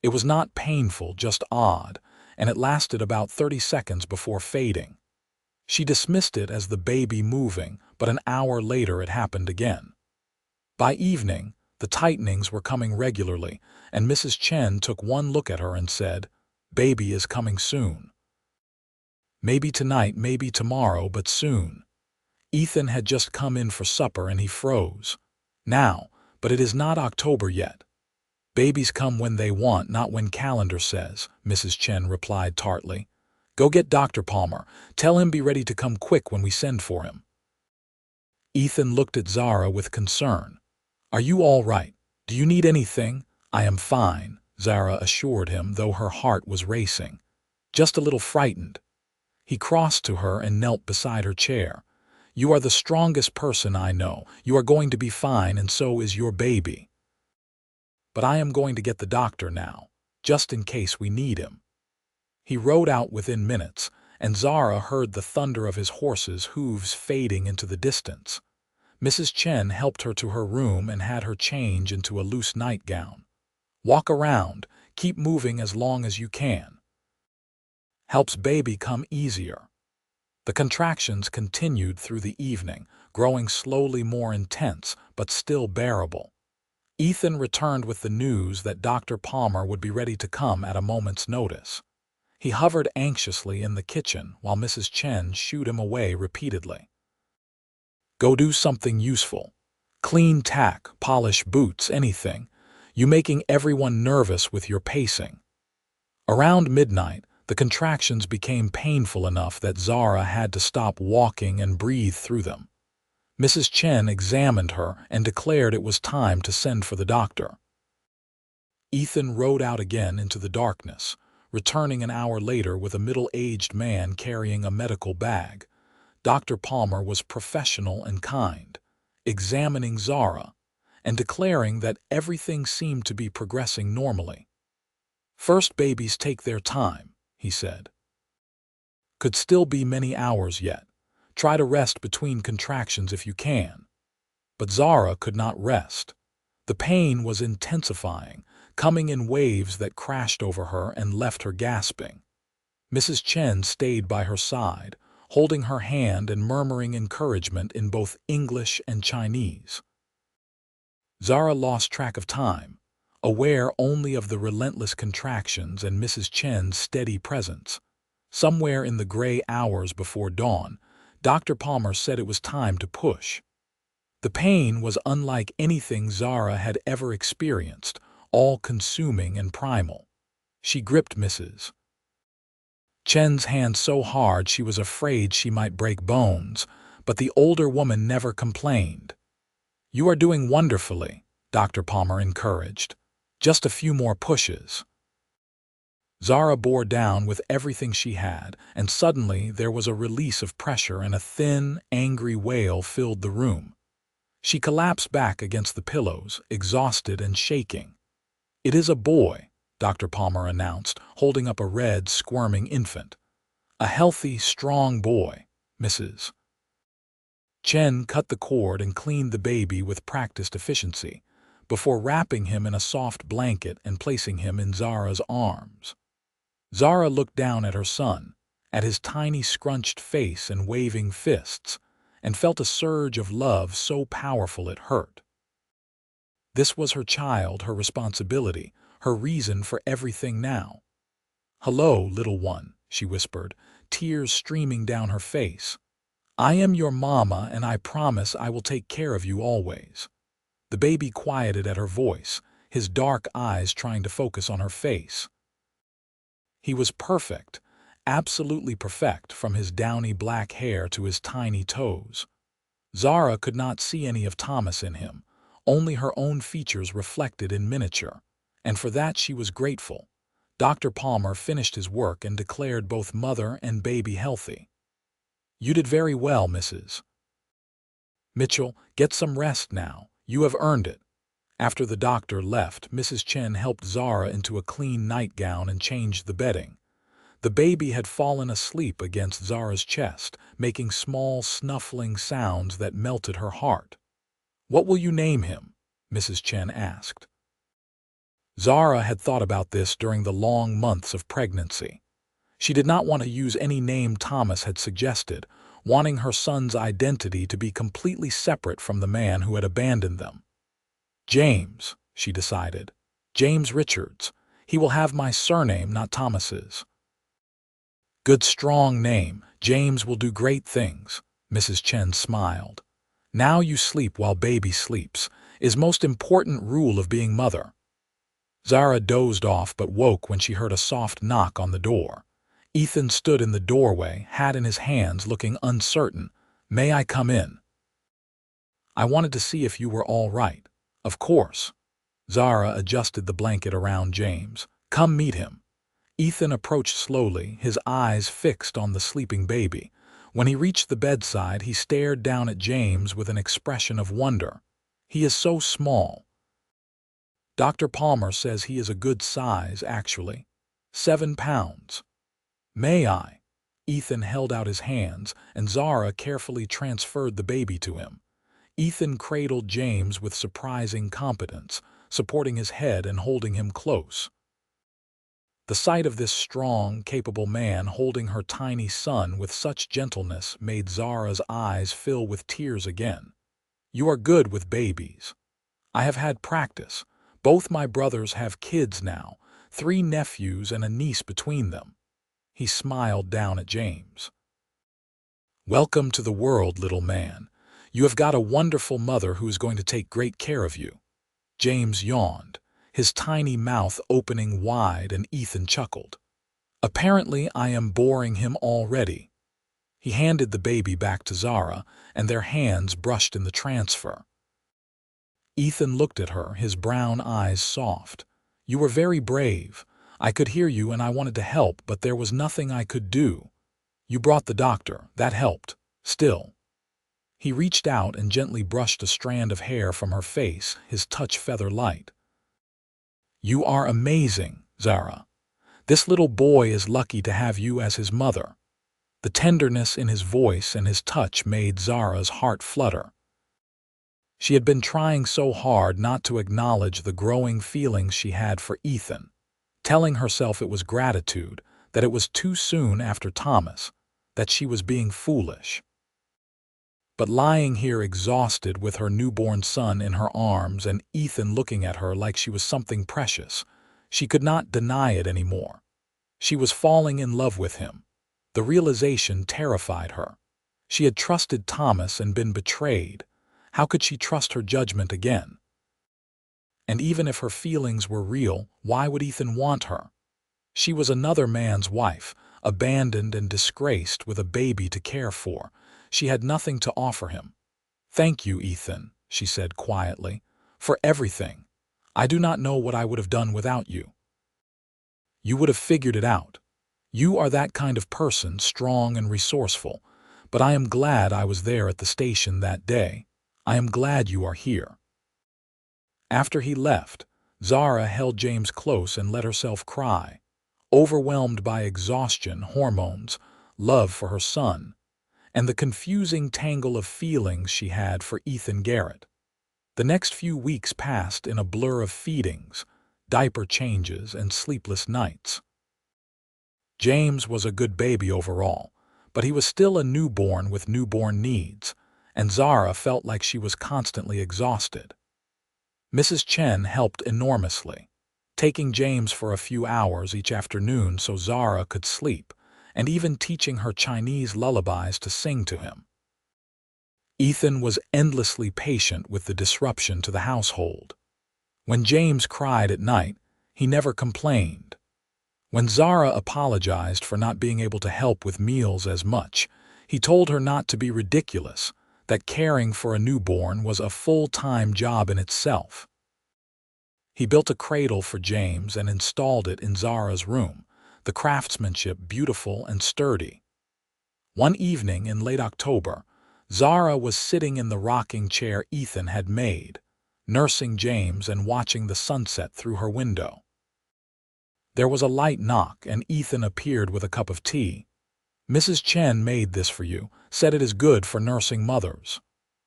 It was not painful, just odd, and it lasted about 30 seconds before fading. She dismissed it as the baby moving, but an hour later it happened again. By evening, the tightenings were coming regularly, and Mrs. Chen took one look at her and said, "Baby is coming soon. Maybe tonight, maybe tomorrow, but soon." Ethan had just come in for supper and he froze. "Now, but it is not October yet." "Babies come when they want, not when calendar says," Mrs. Chen replied tartly. "Go get Dr. Palmer. Tell him be ready to come quick when we send for him." Ethan looked at Zara with concern. "Are you all right? Do you need anything?" "I am fine," Zara assured him, though her heart was racing. "Just a little frightened." He crossed to her and knelt beside her chair. "You are the strongest person I know. You are going to be fine, and so is your baby. But I am going to get the doctor now, just in case we need him." He rode out within minutes, and Zara heard the thunder of his horse's hooves fading into the distance. Mrs. Chen helped her to her room and had her change into a loose nightgown. "Walk around, keep moving as long as you can. Helps baby come easier." The contractions continued through the evening, growing slowly more intense, but still bearable. Ethan returned with the news that Dr. Palmer would be ready to come at a moment's notice. He hovered anxiously in the kitchen while Mrs. Chen shooed him away repeatedly. "Go do something useful. Clean tack, polish boots, anything. You making everyone nervous with your pacing." Around midnight, the contractions became painful enough that Zara had to stop walking and breathe through them. Mrs. Chen examined her and declared it was time to send for the doctor. Ethan rode out again into the darkness, returning an hour later with a middle-aged man carrying a medical bag. Dr. Palmer was professional and kind, examining Zara and declaring that everything seemed to be progressing normally. "First babies take their time," he said. "Could still be many hours yet. Try to rest between contractions if you can." But Zara could not rest. The pain was intensifying, coming in waves that crashed over her and left her gasping. Mrs. Chen stayed by her side, holding her hand and murmuring encouragement in both English and Chinese. Zara lost track of time, aware only of the relentless contractions and Mrs. Chen's steady presence. Somewhere in the gray hours before dawn, Dr. Palmer said it was time to push. The pain was unlike anything Zara had ever experienced, all-consuming and primal. She gripped Mrs. Chen's hand so hard she was afraid she might break bones, but the older woman never complained. "You are doing wonderfully," Dr. Palmer encouraged. "Just a few more pushes." Zara bore down with everything she had, and suddenly there was a release of pressure and a thin, angry wail filled the room. She collapsed back against the pillows, exhausted and shaking. "It is a boy," Dr. Palmer announced, holding up a red, squirming infant. "A healthy, strong boy." Mrs. Chen cut the cord and cleaned the baby with practiced efficiency, before wrapping him in a soft blanket and placing him in Zara's arms. Zara looked down at her son, at his tiny scrunched face and waving fists, and felt a surge of love so powerful it hurt. This was her child, her responsibility, her reason for everything now. "Hello, little one," she whispered, tears streaming down her face. "I am your mama, and I promise I will take care of you always." The baby quieted at her voice, his dark eyes trying to focus on her face. He was perfect, absolutely perfect, from his downy black hair to his tiny toes. Zara could not see any of Thomas in him, only her own features reflected in miniature, and for that she was grateful. Dr. Palmer finished his work and declared both mother and baby healthy. "You did very well, Mrs. Mitchell. Get some rest now. You have earned it." After the doctor left, Mrs. Chen helped Zara into a clean nightgown and changed the bedding. The baby had fallen asleep against Zara's chest, making small, snuffling sounds that melted her heart. "What will you name him?" Mrs. Chen asked. Zara had thought about this during the long months of pregnancy. She did not want to use any name Thomas had suggested, wanting her son's identity to be completely separate from the man who had abandoned them. "James," she decided. "James Richards. He will have my surname, not Thomas's." "Good, strong name. James will do great things." Mrs. Chen smiled. "Now you sleep while baby sleeps, is most important rule of being mother." Zara dozed off but woke when she heard a soft knock on the door. Ethan stood in the doorway, hat in his hands, looking uncertain. "May I come in?" "I wanted to see if you were all right." "Of course." Zara adjusted the blanket around James. "Come meet him." Ethan approached slowly, his eyes fixed on the sleeping baby. When he reached the bedside, he stared down at James with an expression of wonder. "He is so small." "Dr. Palmer says he is a good size, actually. 7 pounds. May I?" Ethan held out his hands, and Zara carefully transferred the baby to him. Ethan cradled James with surprising competence, supporting his head and holding him close. The sight of this strong, capable man holding her tiny son with such gentleness made Zara's eyes fill with tears again. "You are good with babies." "I have had practice. Both my brothers have kids now, 3 nephews and a niece between them." He smiled down at James. "Welcome to the world, little man. You have got a wonderful mother who is going to take great care of you." James yawned, his tiny mouth opening wide, and Ethan chuckled. "Apparently I am boring him already." He handed the baby back to Zara, and their hands brushed in the transfer. Ethan looked at her, his brown eyes soft. "You were very brave. I could hear you and I wanted to help, but there was nothing I could do. You brought the doctor. That helped. Still." He reached out and gently brushed a strand of hair from her face, his touch feather light. "You are amazing, Zara. This little boy is lucky to have you as his mother." The tenderness in his voice and his touch made Zara's heart flutter. She had been trying so hard not to acknowledge the growing feelings she had for Ethan, telling herself it was gratitude, that it was too soon after Thomas, that she was being foolish. But lying here exhausted with her newborn son in her arms and Ethan looking at her like she was something precious, she could not deny it anymore. She was falling in love with him. The realization terrified her. She had trusted Thomas and been betrayed. How could she trust her judgment again? And even if her feelings were real, why would Ethan want her? She was another man's wife, abandoned and disgraced with a baby to care for. She had nothing to offer him. "Thank you, Ethan," she said quietly, "for everything. I do not know what I would have done without you." "You would have figured it out. You are that kind of person, strong and resourceful. But I am glad I was there at the station that day. I am glad you are here." After he left, Zara held James close and let herself cry, overwhelmed by exhaustion, hormones, love for her son, and the confusing tangle of feelings she had for Ethan Garrett. The next few weeks passed in a blur of feedings, diaper changes, and sleepless nights. James was a good baby overall, but he was still a newborn with newborn needs, and Zara felt like she was constantly exhausted. Mrs. Chen helped enormously. taking James for a few hours each afternoon so Zara could sleep, and even teaching her Chinese lullabies to sing to him. Ethan was endlessly patient with the disruption to the household. When James cried at night, he never complained. When Zara apologized for not being able to help with meals as much, he told her not to be ridiculous, that caring for a newborn was a full-time job in itself. He built a cradle for James and installed it in Zara's room, the craftsmanship beautiful and sturdy. One evening in late October, Zara was sitting in the rocking chair Ethan had made, nursing James and watching the sunset through her window. There was a light knock, and Ethan appeared with a cup of tea. "Mrs. Chen made this for you, said it is good for nursing mothers."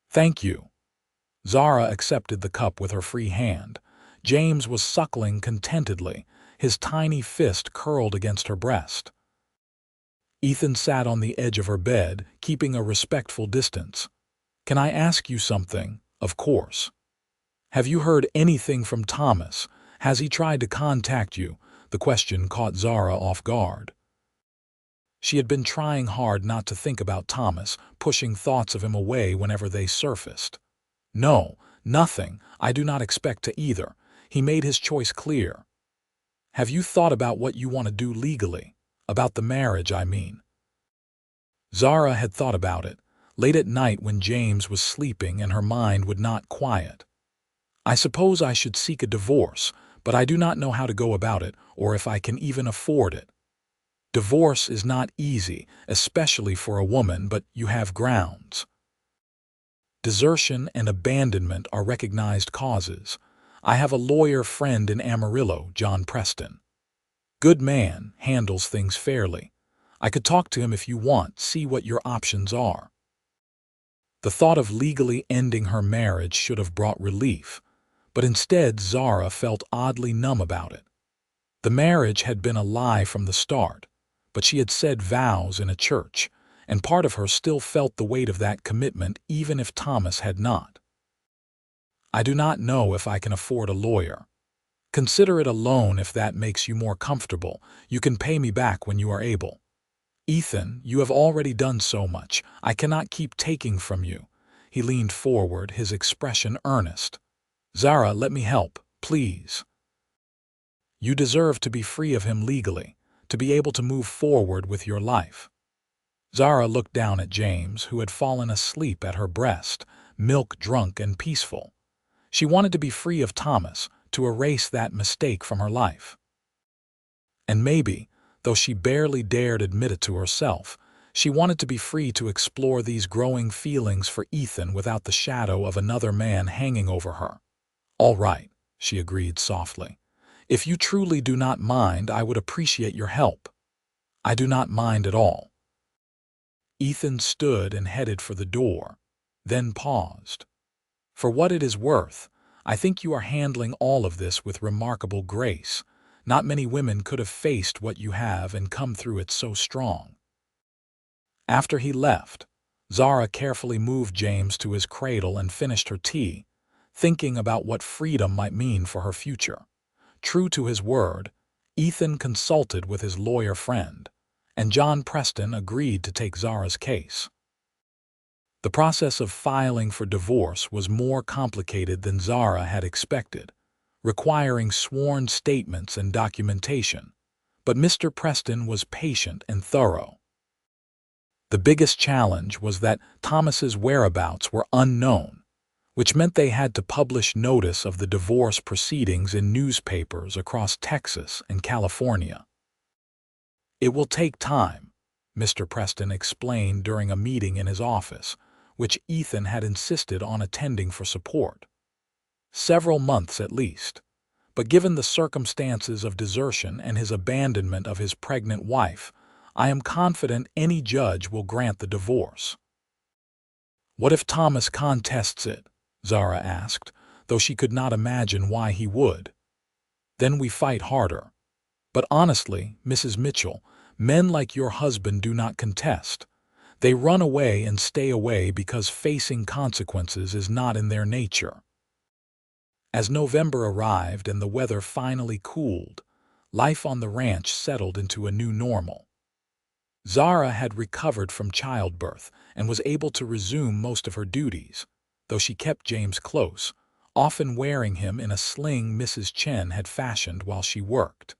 "Thank you." Zara accepted the cup with her free hand. James was suckling contentedly, his tiny fist curled against her breast. Ethan sat on the edge of her bed, keeping a respectful distance. "Can I ask you something?" "Of course." "Have you heard anything from Thomas? Has he tried to contact you?" The question caught Zara off guard. She had been trying hard not to think about Thomas, pushing thoughts of him away whenever they surfaced. "No, nothing. I do not expect to either. He made his choice clear." "Have you thought about what you want to do legally? About the marriage, I mean." Zara had thought about it, late at night when James was sleeping and her mind would not quiet. "I suppose I should seek a divorce, but I do not know how to go about it or if I can even afford it." "Divorce is not easy, especially for a woman, but you have grounds." "Desertion and abandonment are recognized causes. I have a lawyer friend in Amarillo, John Preston. Good man, handles things fairly. I could talk to him if you want, see what your options are." The thought of legally ending her marriage should have brought relief, but instead Zara felt oddly numb about it. The marriage had been a lie from the start, but she had said vows in a church, and part of her still felt the weight of that commitment even if Thomas had not. "I do not know if I can afford a lawyer. Consider it a loan if that makes you more comfortable. You can pay me back when you are able." "Ethan, you have already done so much. I cannot keep taking from you." He leaned forward, his expression earnest. "Zara, let me help, please. You deserve to be free of him legally, to be able to move forward with your life." Zara looked down at James, who had fallen asleep at her breast, milk-drunk and peaceful. She wanted to be free of Thomas, to erase that mistake from her life. And maybe, though she barely dared admit it to herself, she wanted to be free to explore these growing feelings for Ethan without the shadow of another man hanging over her. "All right," she agreed softly. "If you truly do not mind, I would appreciate your help." "I do not mind at all." Ethan stood and headed for the door, then paused. "For what it is worth, I think you are handling all of this with remarkable grace. Not many women could have faced what you have and come through it so strong." After he left, Zara carefully moved James to his cradle and finished her tea, thinking about what freedom might mean for her future. True to his word, Ethan consulted with his lawyer friend, and John Preston agreed to take Zara's case. The process of filing for divorce was more complicated than Zara had expected, requiring sworn statements and documentation, but Mr. Preston was patient and thorough. The biggest challenge was that Thomas's whereabouts were unknown, which meant they had to publish notice of the divorce proceedings in newspapers across Texas and California. "It will take time," Mr. Preston explained during a meeting in his office, which Ethan had insisted on attending for support. "Several months at least. But given the circumstances of desertion and his abandonment of his pregnant wife, I am confident any judge will grant the divorce." "What if Thomas contests it?" Zara asked, though she could not imagine why he would. "Then we fight harder. But honestly, Mrs. Mitchell, men like your husband do not contest. They run away and stay away because facing consequences is not in their nature." As November arrived and the weather finally cooled, life on the ranch settled into a new normal. Zara had recovered from childbirth and was able to resume most of her duties, though she kept James close, often wearing him in a sling Mrs. Chen had fashioned while she worked.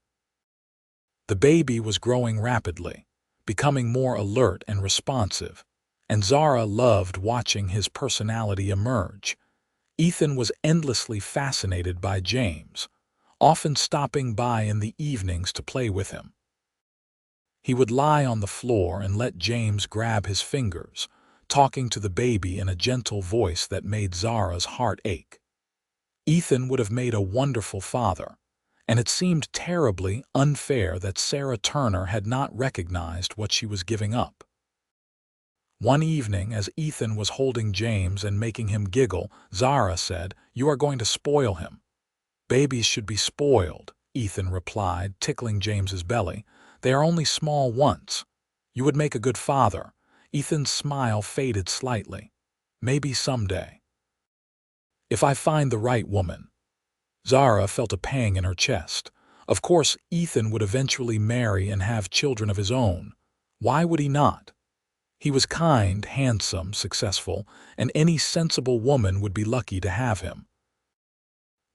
The baby was growing rapidly, becoming more alert and responsive, and Zara loved watching his personality emerge. Ethan was endlessly fascinated by James, often stopping by in the evenings to play with him. He would lie on the floor and let James grab his fingers, talking to the baby in a gentle voice that made Zara's heart ache. Ethan would have made a wonderful father, and it seemed terribly unfair that Sarah Turner had not recognized what she was giving up. One evening, as Ethan was holding James and making him giggle, Zara said, "You are going to spoil him." "Babies should be spoiled," Ethan replied, tickling James's belly. "They are only small once. You would make a good father." Ethan's smile faded slightly. "Maybe someday. If I find the right woman." Zara felt a pang in her chest. Of course, Ethan would eventually marry and have children of his own. Why would he not? He was kind, handsome, successful, and any sensible woman would be lucky to have him.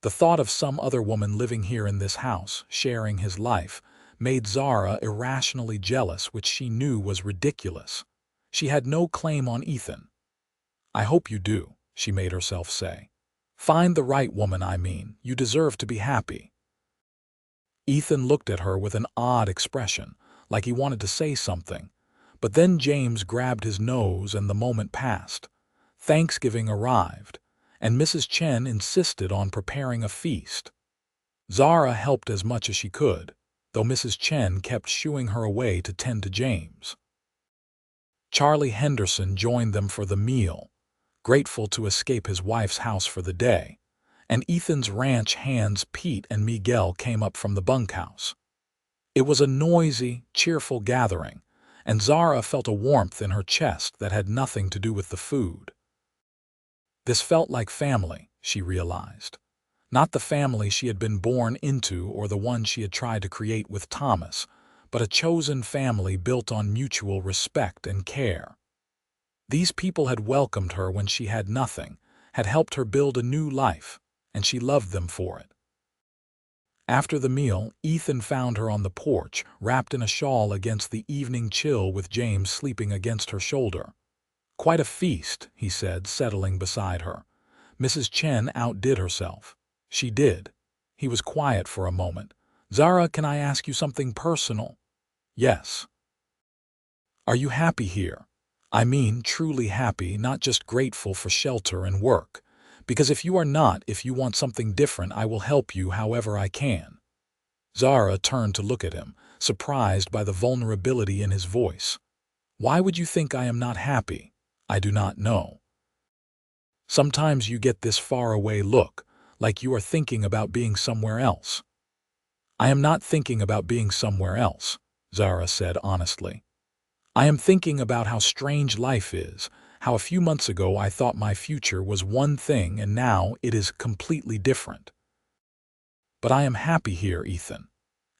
The thought of some other woman living here in this house, sharing his life, made Zara irrationally jealous, which she knew was ridiculous. She had no claim on Ethan. "I hope you do," she made herself say. "Find the right woman, I mean. You deserve to be happy." Ethan looked at her with an odd expression, like he wanted to say something. But then James grabbed his nose and the moment passed. Thanksgiving arrived, and Mrs. Chen insisted on preparing a feast. Zara helped as much as she could, though Mrs. Chen kept shooing her away to tend to James. Charlie Henderson joined them for the meal, grateful to escape his wife's house for the day, and Ethan's ranch hands Pete and Miguel came up from the bunkhouse. It was a noisy, cheerful gathering, and Zara felt a warmth in her chest that had nothing to do with the food. This felt like family, she realized. Not the family she had been born into or the one she had tried to create with Thomas, but a chosen family built on mutual respect and care. These people had welcomed her when she had nothing, had helped her build a new life, and she loved them for it. After the meal, Ethan found her on the porch, wrapped in a shawl against the evening chill with James sleeping against her shoulder. "Quite a feast," he said, settling beside her. "Mrs. Chen outdid herself." "She did." He was quiet for a moment. "Zara, can I ask you something personal?" "Yes." "Are you happy here? I mean truly happy, not just grateful for shelter and work. Because if you are not, if you want something different, I will help you however I can." Zara turned to look at him, surprised by the vulnerability in his voice. "Why would you think I am not happy?" "I do not know. Sometimes you get this faraway look, like you are thinking about being somewhere else." "I am not thinking about being somewhere else," Zara said honestly. "I am thinking about how strange life is, how a few months ago I thought my future was one thing and now it is completely different. But I am happy here, Ethan.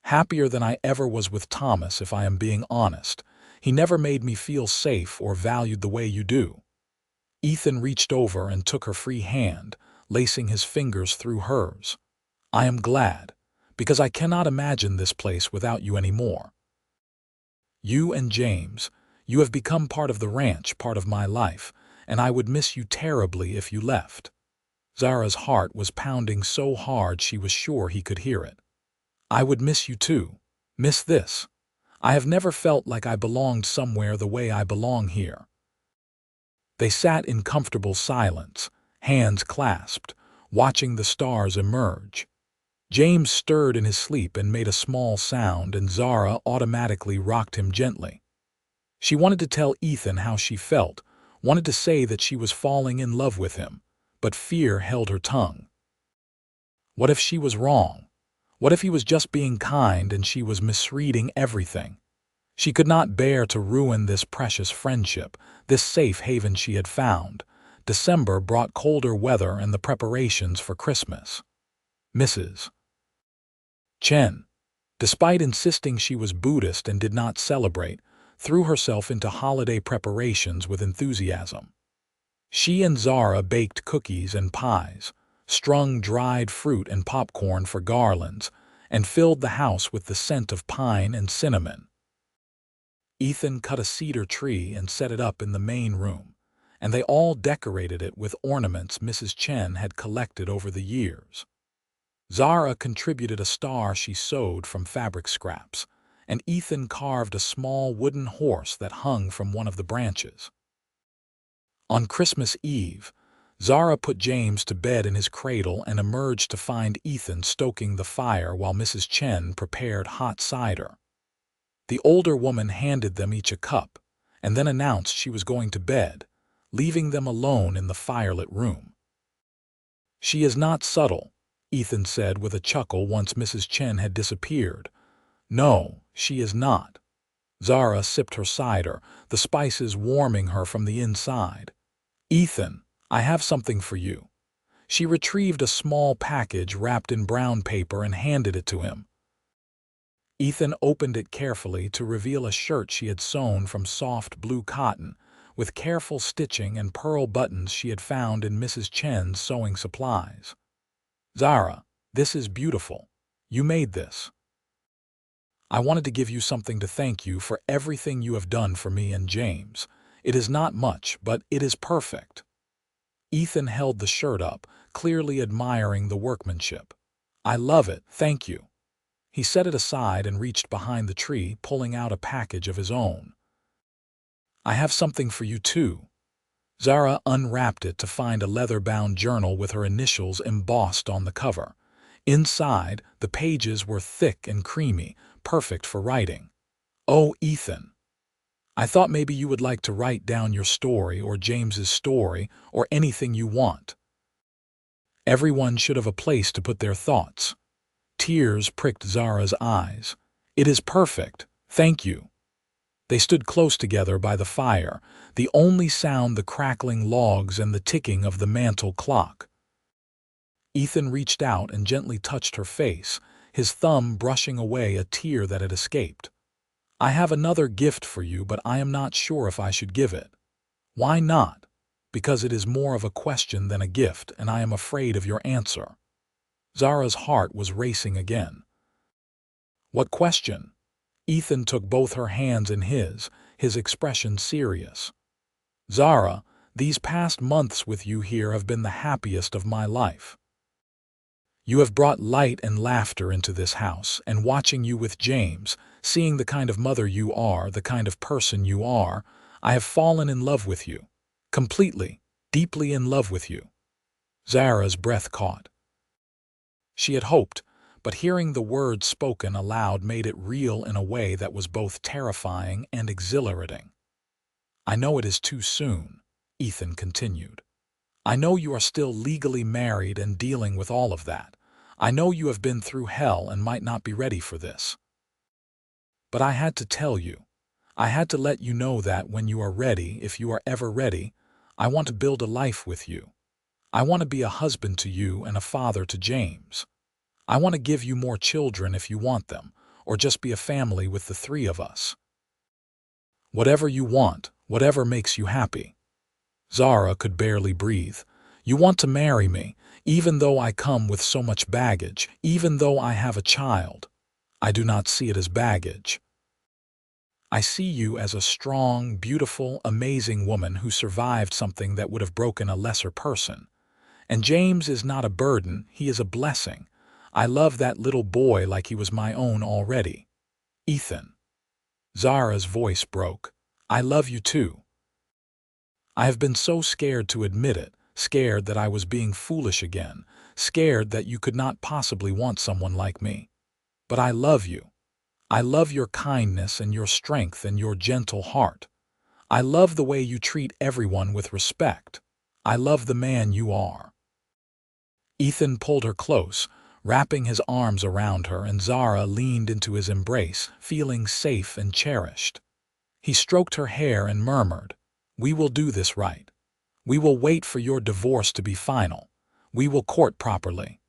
Happier than I ever was with Thomas, if I am being honest. He never made me feel safe or valued the way you do." Ethan reached over and took her free hand, lacing his fingers through hers. "I am glad, because I cannot imagine this place without you anymore. You and James, you have become part of the ranch, part of my life, and I would miss you terribly if you left." Zara's heart was pounding so hard she was sure he could hear it. "I would miss you too. Miss this. I have never felt like I belonged somewhere the way I belong here." They sat in comfortable silence, hands clasped, watching the stars emerge. James stirred in his sleep and made a small sound, and Zara automatically rocked him gently. She wanted to tell Ethan how she felt, wanted to say that she was falling in love with him, but fear held her tongue. What if she was wrong? What if he was just being kind and she was misreading everything? She could not bear to ruin this precious friendship, this safe haven she had found. December brought colder weather and the preparations for Christmas. Mrs. Chen, despite insisting she was Buddhist and did not celebrate, threw herself into holiday preparations with enthusiasm. She and Zara baked cookies and pies, strung dried fruit and popcorn for garlands, and filled the house with the scent of pine and cinnamon. Ethan cut a cedar tree and set it up in the main room, and they all decorated it with ornaments Mrs. Chen had collected over the years. Zara contributed a star she sewed from fabric scraps, and Ethan carved a small wooden horse that hung from one of the branches. On Christmas Eve, Zara put James to bed in his cradle and emerged to find Ethan stoking the fire while Mrs. Chen prepared hot cider. The older woman handed them each a cup, and then announced she was going to bed, leaving them alone in the firelit room. "She is not subtle," Ethan said with a chuckle once Mrs. Chen had disappeared. "No, she is not." Zara sipped her cider, the spices warming her from the inside. "Ethan, I have something for you." She retrieved a small package wrapped in brown paper and handed it to him. Ethan opened it carefully to reveal a shirt she had sewn from soft blue cotton, with careful stitching and pearl buttons she had found in Mrs. Chen's sewing supplies. "Zara, this is beautiful. You made this. I wanted to give you something to thank you for everything you have done for me and James. It is not much, but it is perfect." Ethan held the shirt up, clearly admiring the workmanship. "I love it, thank you." He set it aside and reached behind the tree, pulling out a package of his own. "I have something for you too." Zara unwrapped it to find a leather-bound journal with her initials embossed on the cover. Inside, the pages were thick and creamy, perfect for writing. "Oh, Ethan, I thought maybe you would like to write down your story or James's story or anything you want. Everyone should have a place to put their thoughts." Tears pricked Zara's eyes. "It is perfect, thank you." They stood close together by the fire, the only sound the crackling logs and the ticking of the mantel clock. Ethan reached out and gently touched her face, his thumb brushing away a tear that had escaped. "I have another gift for you, but I am not sure if I should give it." "Why not?" "Because it is more of a question than a gift, and I am afraid of your answer." Zara's heart was racing again. "What question?" Ethan took both her hands in his expression serious. "Zara, these past months with you here have been the happiest of my life. You have brought light and laughter into this house, and watching you with James, seeing the kind of mother you are, the kind of person you are, I have fallen in love with you. Completely, deeply in love with you." Zara's breath caught. She had hoped, but hearing the words spoken aloud made it real in a way that was both terrifying and exhilarating. "I know it is too soon," Ethan continued. "I know you are still legally married and dealing with all of that. I know you have been through hell and might not be ready for this. But I had to tell you. I had to let you know that when you are ready, if you are ever ready, I want to build a life with you. I want to be a husband to you and a father to James. I want to give you more children if you want them, or just be a family with the three of us. Whatever you want, whatever makes you happy." Zara could barely breathe. "You want to marry me, even though I come with so much baggage, even though I have a child." "I do not see it as baggage. I see you as a strong, beautiful, amazing woman who survived something that would have broken a lesser person. And James is not a burden, he is a blessing. I love that little boy like he was my own already." "Ethan." Zara's voice broke. "I love you too. I have been so scared to admit it, scared that I was being foolish again, scared that you could not possibly want someone like me. But I love you. I love your kindness and your strength and your gentle heart. I love the way you treat everyone with respect. I love the man you are." Ethan pulled her close, wrapping his arms around her, and Zara leaned into his embrace, feeling safe and cherished. He stroked her hair and murmured, "We will do this right. We will wait for your divorce to be final. We will court properly."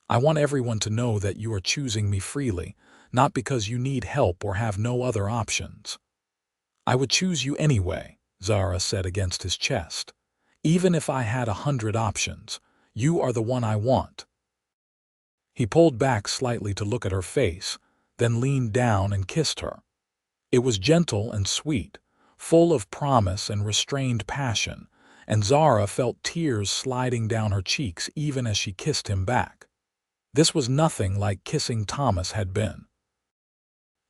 I want everyone to know that you are choosing me freely, not because you need help or have no other options." "I would choose you anyway," Zara said against his chest. "Even if I had 100 options, you are the one I want." He pulled back slightly to look at her face, then leaned down and kissed her. It was gentle and sweet, full of promise and restrained passion, and Zara felt tears sliding down her cheeks even as she kissed him back. This was nothing like kissing Thomas had been.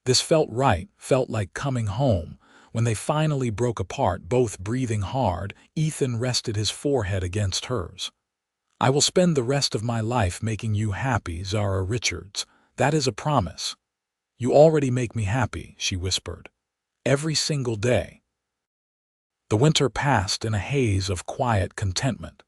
This felt right, felt like coming home. When they finally broke apart, both breathing hard, Ethan rested his forehead against hers. "I will spend the rest of my life making you happy, Zara Richards. That is a promise." "You already make me happy," she whispered. "Every single day." The winter passed in a haze of quiet contentment.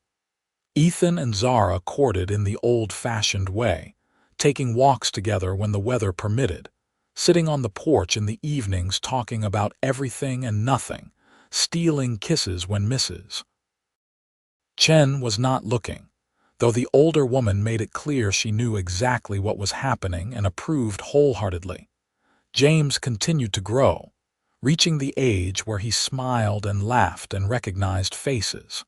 Ethan and Zara courted in the old-fashioned way, taking walks together when the weather permitted, sitting on the porch in the evenings talking about everything and nothing, stealing kisses when Mrs. Chen was not looking, though the older woman made it clear she knew exactly what was happening and approved wholeheartedly. James continued to grow, reaching the age where he smiled and laughed and recognized faces.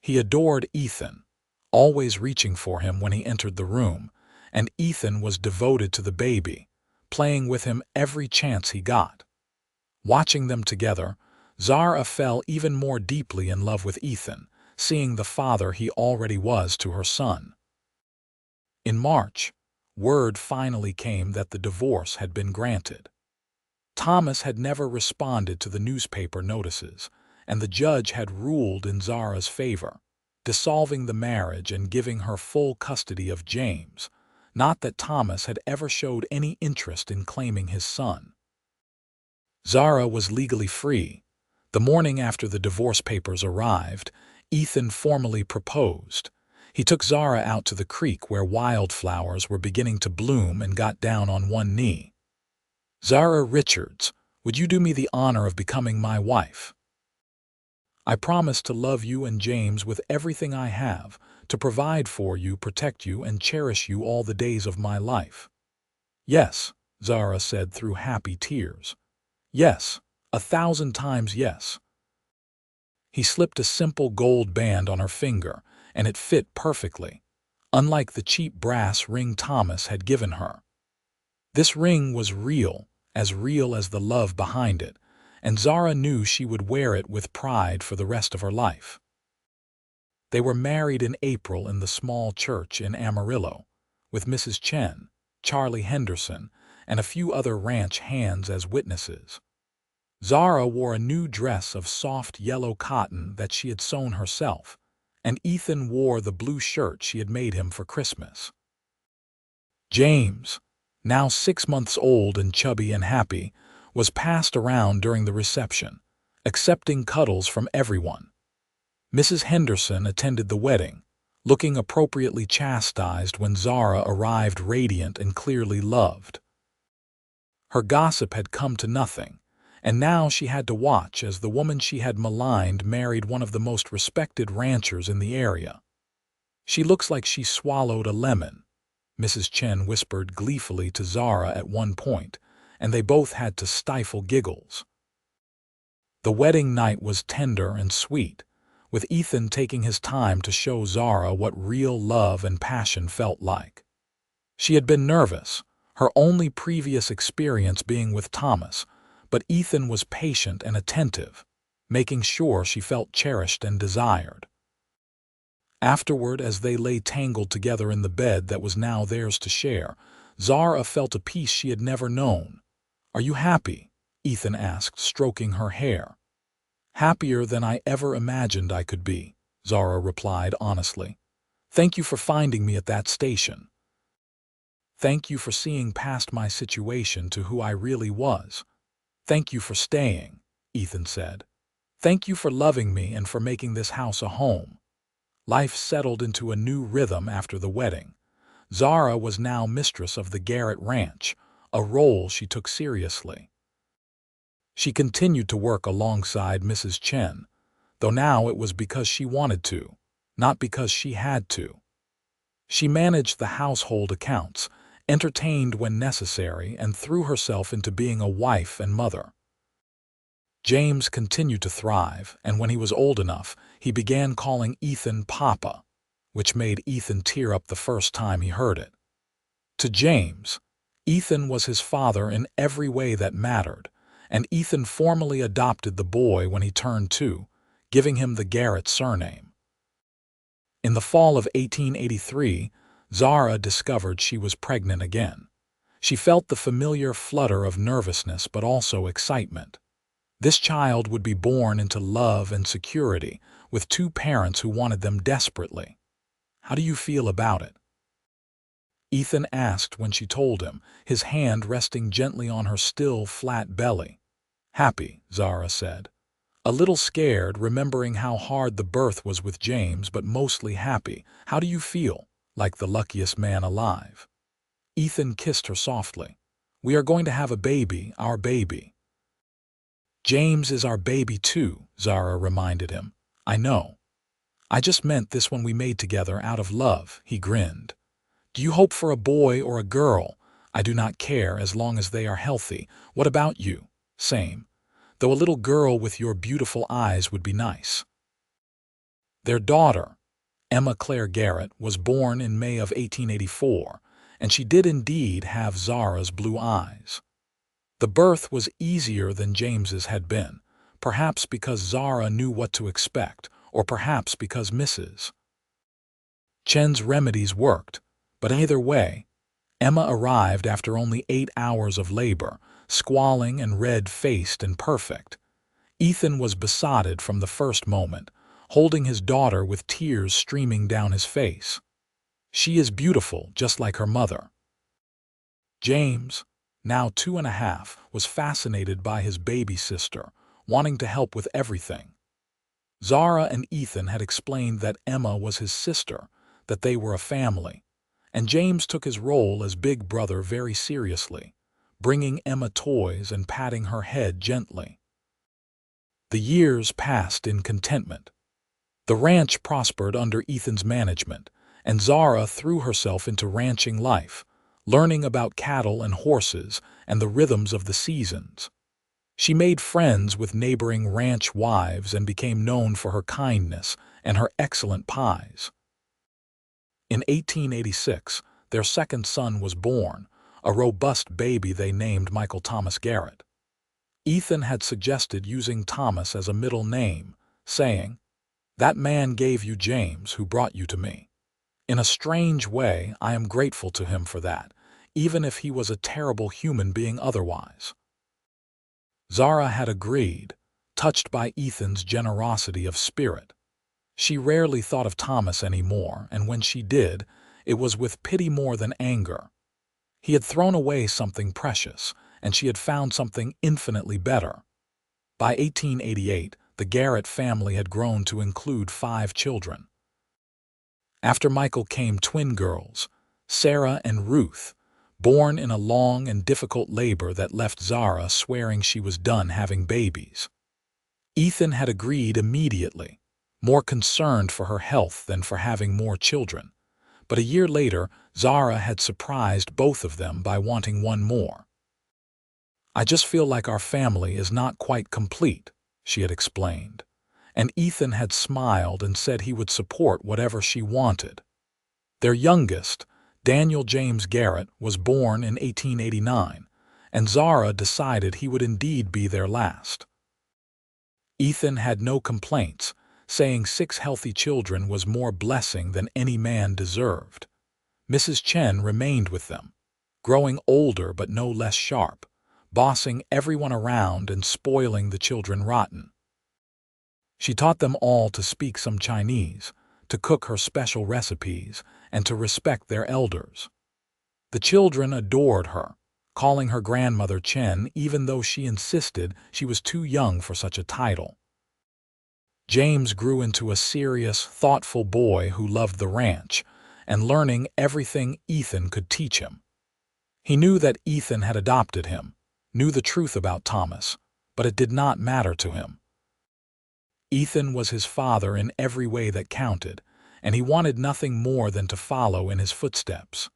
He adored Ethan, always reaching for him when he entered the room, and Ethan was devoted to the baby, playing with him every chance he got. Watching them together, Zara fell even more deeply in love with Ethan, seeing the father he already was to her son. In March, word finally came that the divorce had been granted. Thomas had never responded to the newspaper notices, and the judge had ruled in Zara's favor, dissolving the marriage and giving her full custody of James. Not that Thomas had ever showed any interest in claiming his son. Zara was legally free. The morning after the divorce papers arrived, Ethan formally proposed. He took Zara out to the creek where wildflowers were beginning to bloom and got down on one knee. "Zara Richards, would you do me the honor of becoming my wife? I promise to love you and James with everything I have, to provide for you, protect you, and cherish you all the days of my life." "Yes," Zara said through happy tears. "Yes, 1,000 times yes." He slipped a simple gold band on her finger, and it fit perfectly, unlike the cheap brass ring Thomas had given her. This ring was real as the love behind it, and Zara knew she would wear it with pride for the rest of her life. They were married in April in the small church in Amarillo, with Mrs. Chen, Charlie Henderson, and a few other ranch hands as witnesses. Zara wore a new dress of soft yellow cotton that she had sewn herself, and Ethan wore the blue shirt she had made him for Christmas. James, now 6 months old and chubby and happy, was passed around during the reception, accepting cuddles from everyone. Mrs. Henderson attended the wedding, looking appropriately chastised when Zara arrived radiant and clearly loved. Her gossip had come to nothing, and now she had to watch as the woman she had maligned married one of the most respected ranchers in the area. "She looks like she swallowed a lemon," Mrs. Chen whispered gleefully to Zara at one point, and they both had to stifle giggles. The wedding night was tender and sweet, with Ethan taking his time to show Zara what real love and passion felt like. She had been nervous, her only previous experience being with Thomas, but Ethan was patient and attentive, making sure she felt cherished and desired. Afterward, as they lay tangled together in the bed that was now theirs to share, Zara felt a peace she had never known. "Are you happy?" Ethan asked, stroking her hair. "Happier than I ever imagined I could be," Zara replied honestly. "Thank you for finding me at that station. Thank you for seeing past my situation to who I really was. Thank you for staying," Ethan said. "Thank you for loving me and for making this house a home." Life settled into a new rhythm after the wedding. Zara was now mistress of the Garrett Ranch, a role she took seriously. She continued to work alongside Mrs. Chen, though now it was because she wanted to, not because she had to. She managed the household accounts, entertained when necessary, and threw herself into being a wife and mother. James continued to thrive, and when he was old enough, he began calling Ethan Papa, which made Ethan tear up the first time he heard it. To James, Ethan was his father in every way that mattered, and Ethan formally adopted the boy when he turned 2, giving him the Garrett surname. In the fall of 1883, Zara discovered she was pregnant again. She felt the familiar flutter of nervousness but also excitement. This child would be born into love and security, with 2 parents who wanted them desperately. "How do you feel about it?" Ethan asked when she told him, his hand resting gently on her still, flat belly. "Happy," Zara said. "A little scared, remembering how hard the birth was with James, but mostly happy. How do you feel?" "Like the luckiest man alive." Ethan kissed her softly. "We are going to have a baby, our baby." "James is our baby too," Zara reminded him. "I know. I just meant this one we made together out of love," he grinned. "Do you hope for a boy or a girl?" "I do not care as long as they are healthy." "What about you?" "Same. Though a little girl with your beautiful eyes would be nice." Their daughter, Emma Claire Garrett, was born in May of 1884, and she did indeed have Zara's blue eyes. The birth was easier than James's had been, perhaps because Zara knew what to expect, or perhaps because Mrs. Chen's remedies worked, but either way, Emma arrived after only 8 hours of labor, squalling and red-faced and perfect. Ethan was besotted from the first moment, holding his daughter with tears streaming down his face. "She is beautiful, just like her mother." James, now 2.5, was fascinated by his baby sister, wanting to help with everything. Zara and Ethan had explained that Emma was his sister, that they were a family, and James took his role as big brother very seriously, bringing Emma toys and patting her head gently. The years passed in contentment. The ranch prospered under Ethan's management, and Zara threw herself into ranching life, learning about cattle and horses and the rhythms of the seasons. She made friends with neighboring ranch wives and became known for her kindness and her excellent pies. In 1886, their second son was born, a robust baby they named Michael Thomas Garrett. Ethan had suggested using Thomas as a middle name, saying, "That man gave you James who brought you to me. In a strange way, I am grateful to him for that, even if he was a terrible human being otherwise." Zara had agreed, touched by Ethan's generosity of spirit. She rarely thought of Thomas anymore, and when she did, it was with pity more than anger. He had thrown away something precious, and she had found something infinitely better. By 1888, the Garrett family had grown to include 5 children. After Michael came twin girls, Sarah and Ruth, born in a long and difficult labor that left Zara swearing she was done having babies. Ethan had agreed immediately, more concerned for her health than for having more children. But a year later, Zara had surprised both of them by wanting one more. "I just feel like our family is not quite complete," she had explained, and Ethan had smiled and said he would support whatever she wanted. Their youngest, Daniel James Garrett, was born in 1889, and Zara decided he would indeed be their last. Ethan had no complaints, saying 6 healthy children was more blessing than any man deserved. Mrs. Chen remained with them, growing older but no less sharp, bossing everyone around and spoiling the children rotten. She taught them all to speak some Chinese, to cook her special recipes, and to respect their elders. The children adored her, calling her grandmother Chen even though she insisted she was too young for such a title. James grew into a serious, thoughtful boy who loved the ranch and learning everything Ethan could teach him. He knew that Ethan had adopted him, knew the truth about Thomas, but it did not matter to him. Ethan was his father in every way that counted, and he wanted nothing more than to follow in his footsteps.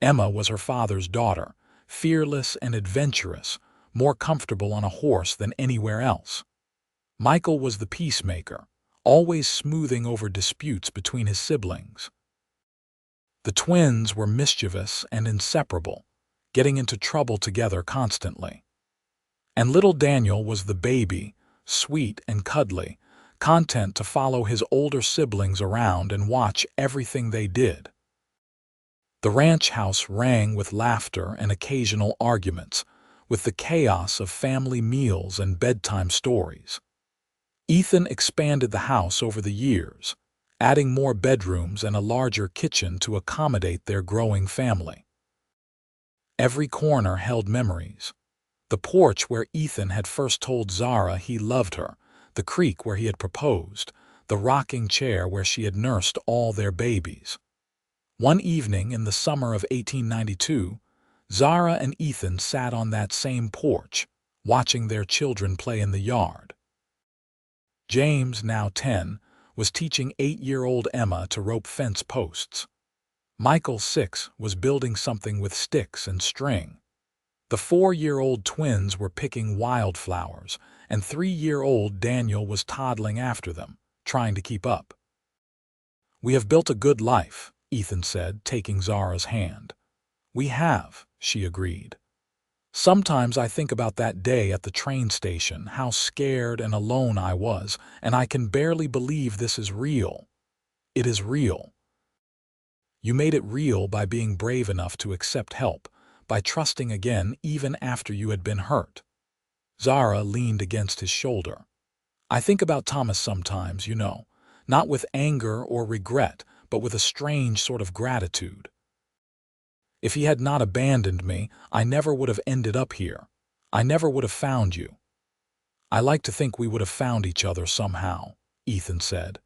Emma was her father's daughter, fearless and adventurous, more comfortable on a horse than anywhere else. Michael was the peacemaker, always smoothing over disputes between his siblings. The twins were mischievous and inseparable, getting into trouble together constantly. And little Daniel was the baby, sweet and cuddly, content to follow his older siblings around and watch everything they did. The ranch house rang with laughter and occasional arguments, with the chaos of family meals and bedtime stories. Ethan expanded the house over the years, adding more bedrooms and a larger kitchen to accommodate their growing family. Every corner held memories. The porch where Ethan had first told Zara he loved her, the creek where he had proposed, the rocking chair where she had nursed all their babies. One evening in the summer of 1892, Zara and Ethan sat on that same porch, watching their children play in the yard. James, now 10, was teaching 8-year-old Emma to rope fence posts. Michael, 6, was building something with sticks and string. The 4-year-old twins were picking wildflowers, and 3-year-old Daniel was toddling after them, trying to keep up. "We have built a good life," Ethan said, taking Zara's hand. "We have," she agreed. "Sometimes I think about that day at the train station, how scared and alone I was, and I can barely believe this is real. It is real. You made it real by being brave enough to accept help, by trusting again even after you had been hurt." Zara leaned against his shoulder. "I think about Thomas sometimes, not with anger or regret, but with a strange sort of gratitude. If he had not abandoned me, I never would have ended up here. I never would have found you." "I like to think we would have found each other somehow," Ethan said.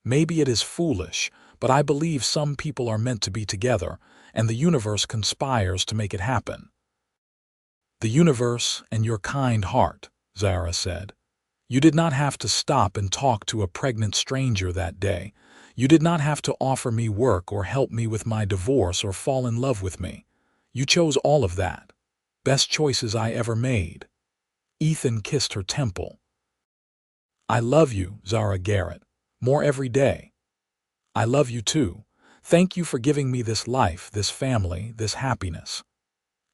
"Maybe it is foolish, but I believe some people are meant to be together, and the universe conspires to make it happen." "The universe and your kind heart," Zara said. "You did not have to stop and talk to a pregnant stranger that day. You did not have to offer me work or help me with my divorce or fall in love with me. You chose all of that. Best choices I ever made." Ethan kissed her temple. "I love you, Zara Garrett, more every day." "I love you too. Thank you for giving me this life, this family, this happiness."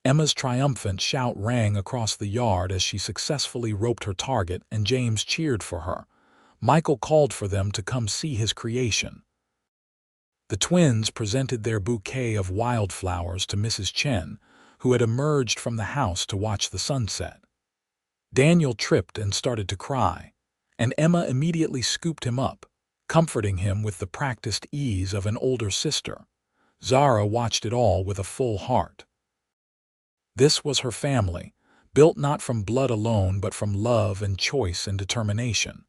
Emma's triumphant shout rang across the yard as she successfully roped her target, and James cheered for her. Michael called for them to come see his creation. The twins presented their bouquet of wildflowers to Mrs. Chen, who had emerged from the house to watch the sunset. Daniel tripped and started to cry, and Emma immediately scooped him up, comforting him with the practiced ease of an older sister. Zara watched it all with a full heart. This was her family, built not from blood alone but from love and choice and determination.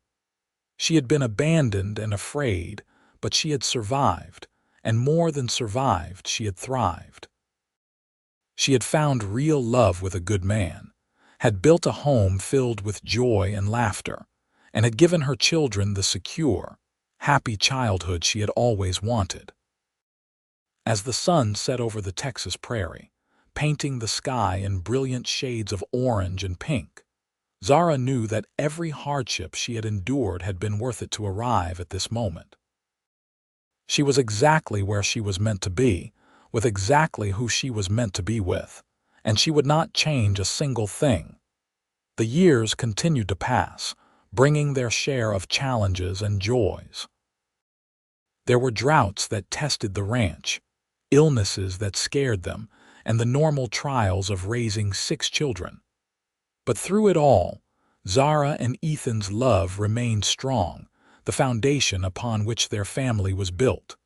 She had been abandoned and afraid, but she had survived, and more than survived, she had thrived. She had found real love with a good man, had built a home filled with joy and laughter, and had given her children the secure, happy childhood she had always wanted. As the sun set over the Texas prairie, painting the sky in brilliant shades of orange and pink, Zara knew that every hardship she had endured had been worth it to arrive at this moment. She was exactly where she was meant to be, with exactly who she was meant to be with, and she would not change a single thing. The years continued to pass, bringing their share of challenges and joys. There were droughts that tested the ranch, illnesses that scared them, and the normal trials of raising 6 children. But through it all, Zara and Ethan's love remained strong, the foundation upon which their family was built.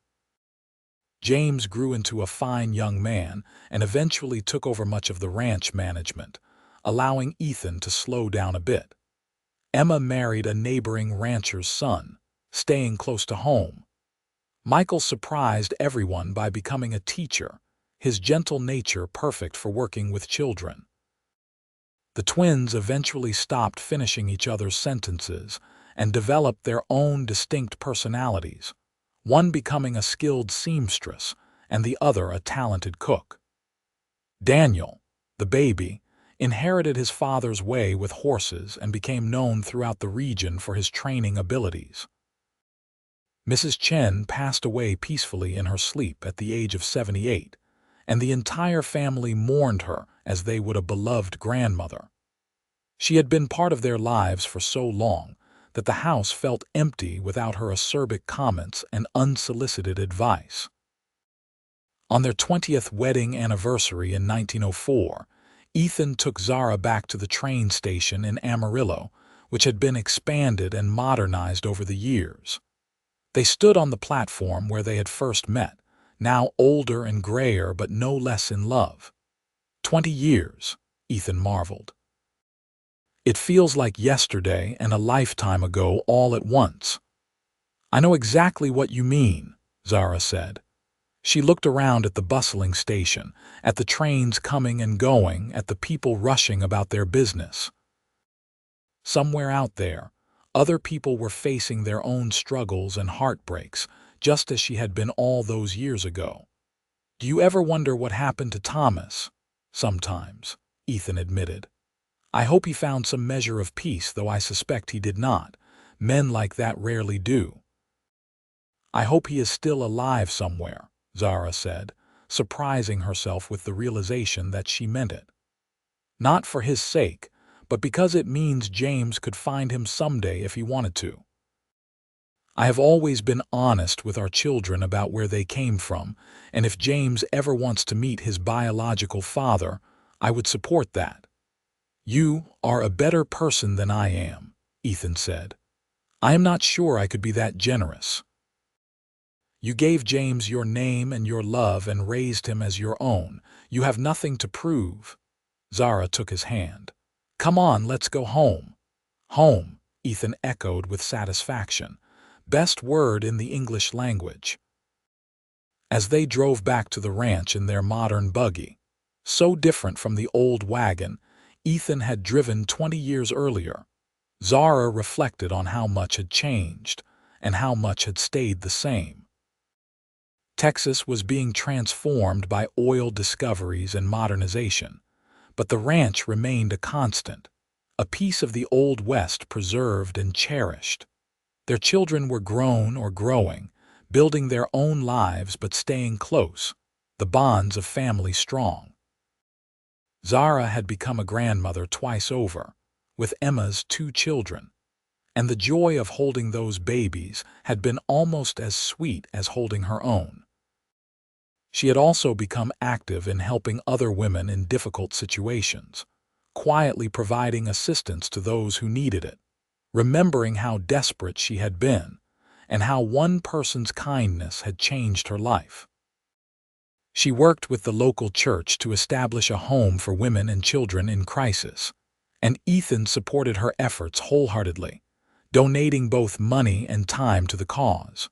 James grew into a fine young man and eventually took over much of the ranch management, allowing Ethan to slow down a bit. Emma married a neighboring rancher's son, staying close to home. Michael surprised everyone by becoming a teacher, his gentle nature perfect for working with children. The twins eventually stopped finishing each other's sentences and developed their own distinct personalities, one becoming a skilled seamstress and the other a talented cook. Daniel, the baby, inherited his father's way with horses and became known throughout the region for his training abilities. Mrs. Chen passed away peacefully in her sleep at the age of 78, and the entire family mourned her as they would a beloved grandmother. She had been part of their lives for so long that the house felt empty without her acerbic comments and unsolicited advice. On their 20th wedding anniversary in 1904, Ethan took Zara back to the train station in Amarillo, which had been expanded and modernized over the years. They stood on the platform where they had first met, now older and grayer but no less in love. 20 years, Ethan marveled. It feels like yesterday and a lifetime ago all at once. I know exactly what you mean, Zara said. She looked around at the bustling station, at the trains coming and going, at the people rushing about their business. Somewhere out there, other people were facing their own struggles and heartbreaks, just as she had been all those years ago. Do you ever wonder what happened to Thomas? Sometimes, Ethan admitted. I hope he found some measure of peace, though I suspect he did not. Men like that rarely do. I hope he is still alive somewhere, Zara said, surprising herself with the realization that she meant it. Not for his sake, but because it means James could find him someday if he wanted to. I have always been honest with our children about where they came from, and if James ever wants to meet his biological father, I would support that. You are a better person than I am, Ethan said. I am not sure I could be that generous. You gave James your name and your love and raised him as your own. You have nothing to prove. Zara took his hand. Come on, let's go home. Home, Ethan echoed with satisfaction. Best word in the English language. As they drove back to the ranch in their modern buggy, so different from the old wagon Ethan had driven 20 years earlier, Zara reflected on how much had changed and how much had stayed the same. Texas was being transformed by oil discoveries and modernization, but the ranch remained a constant, a piece of the Old West preserved and cherished. Their children were grown or growing, building their own lives but staying close, the bonds of family strong. Zara had become a grandmother twice over, with Emma's 2 children, and the joy of holding those babies had been almost as sweet as holding her own. She had also become active in helping other women in difficult situations, quietly providing assistance to those who needed it, remembering how desperate she had been and how one person's kindness had changed her life. She worked with the local church to establish a home for women and children in crisis, and Ethan supported her efforts wholeheartedly, donating both money and time to the cause.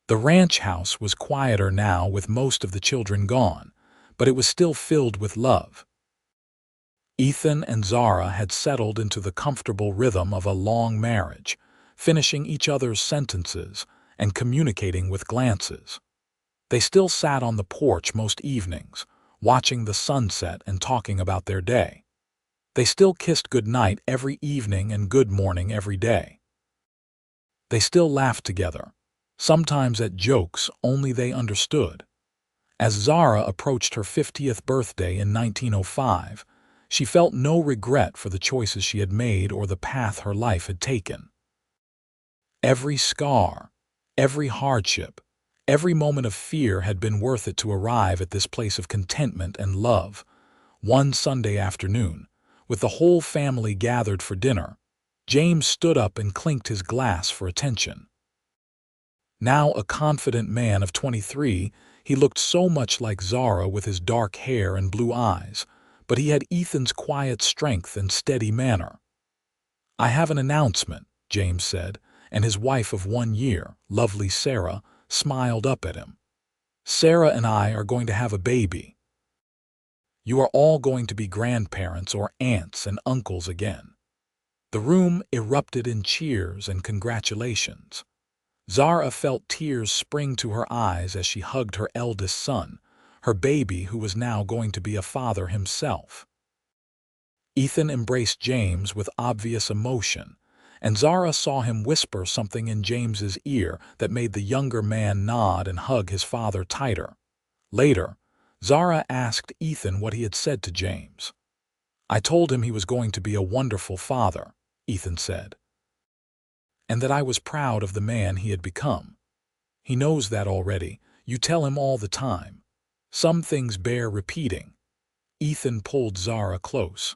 The ranch house was quieter now with most of the children gone, but it was still filled with love. Ethan and Zara had settled into the comfortable rhythm of a long marriage, finishing each other's sentences and communicating with glances. They still sat on the porch most evenings, watching the sunset and talking about their day. They still kissed goodnight every evening and good morning every day. They still laughed together, sometimes at jokes only they understood. As Zara approached her 50th birthday in 1905, she felt no regret for the choices she had made or the path her life had taken. Every scar, every hardship, every moment of fear had been worth it to arrive at this place of contentment and love. One Sunday afternoon, with the whole family gathered for dinner, James stood up and clinked his glass for attention. Now a confident man of 23, he looked so much like Zara with his dark hair and blue eyes, but he had Ethan's quiet strength and steady manner. I have an announcement, James said, and his wife of 1 year, lovely Sarah, smiled up at him. Sarah and I are going to have a baby. You are all going to be grandparents or aunts and uncles again. The room erupted in cheers and congratulations. Zara felt tears spring to her eyes as she hugged her eldest son, her baby who was now going to be a father himself. Ethan embraced James with obvious emotion, and Zara saw him whisper something in James's ear that made the younger man nod and hug his father tighter. Later, Zara asked Ethan what he had said to James. "I told him he was going to be a wonderful father," Ethan said, "and that I was proud of the man he had become. He knows that already. You tell him all the time. Some things bear repeating." Ethan pulled Zara close.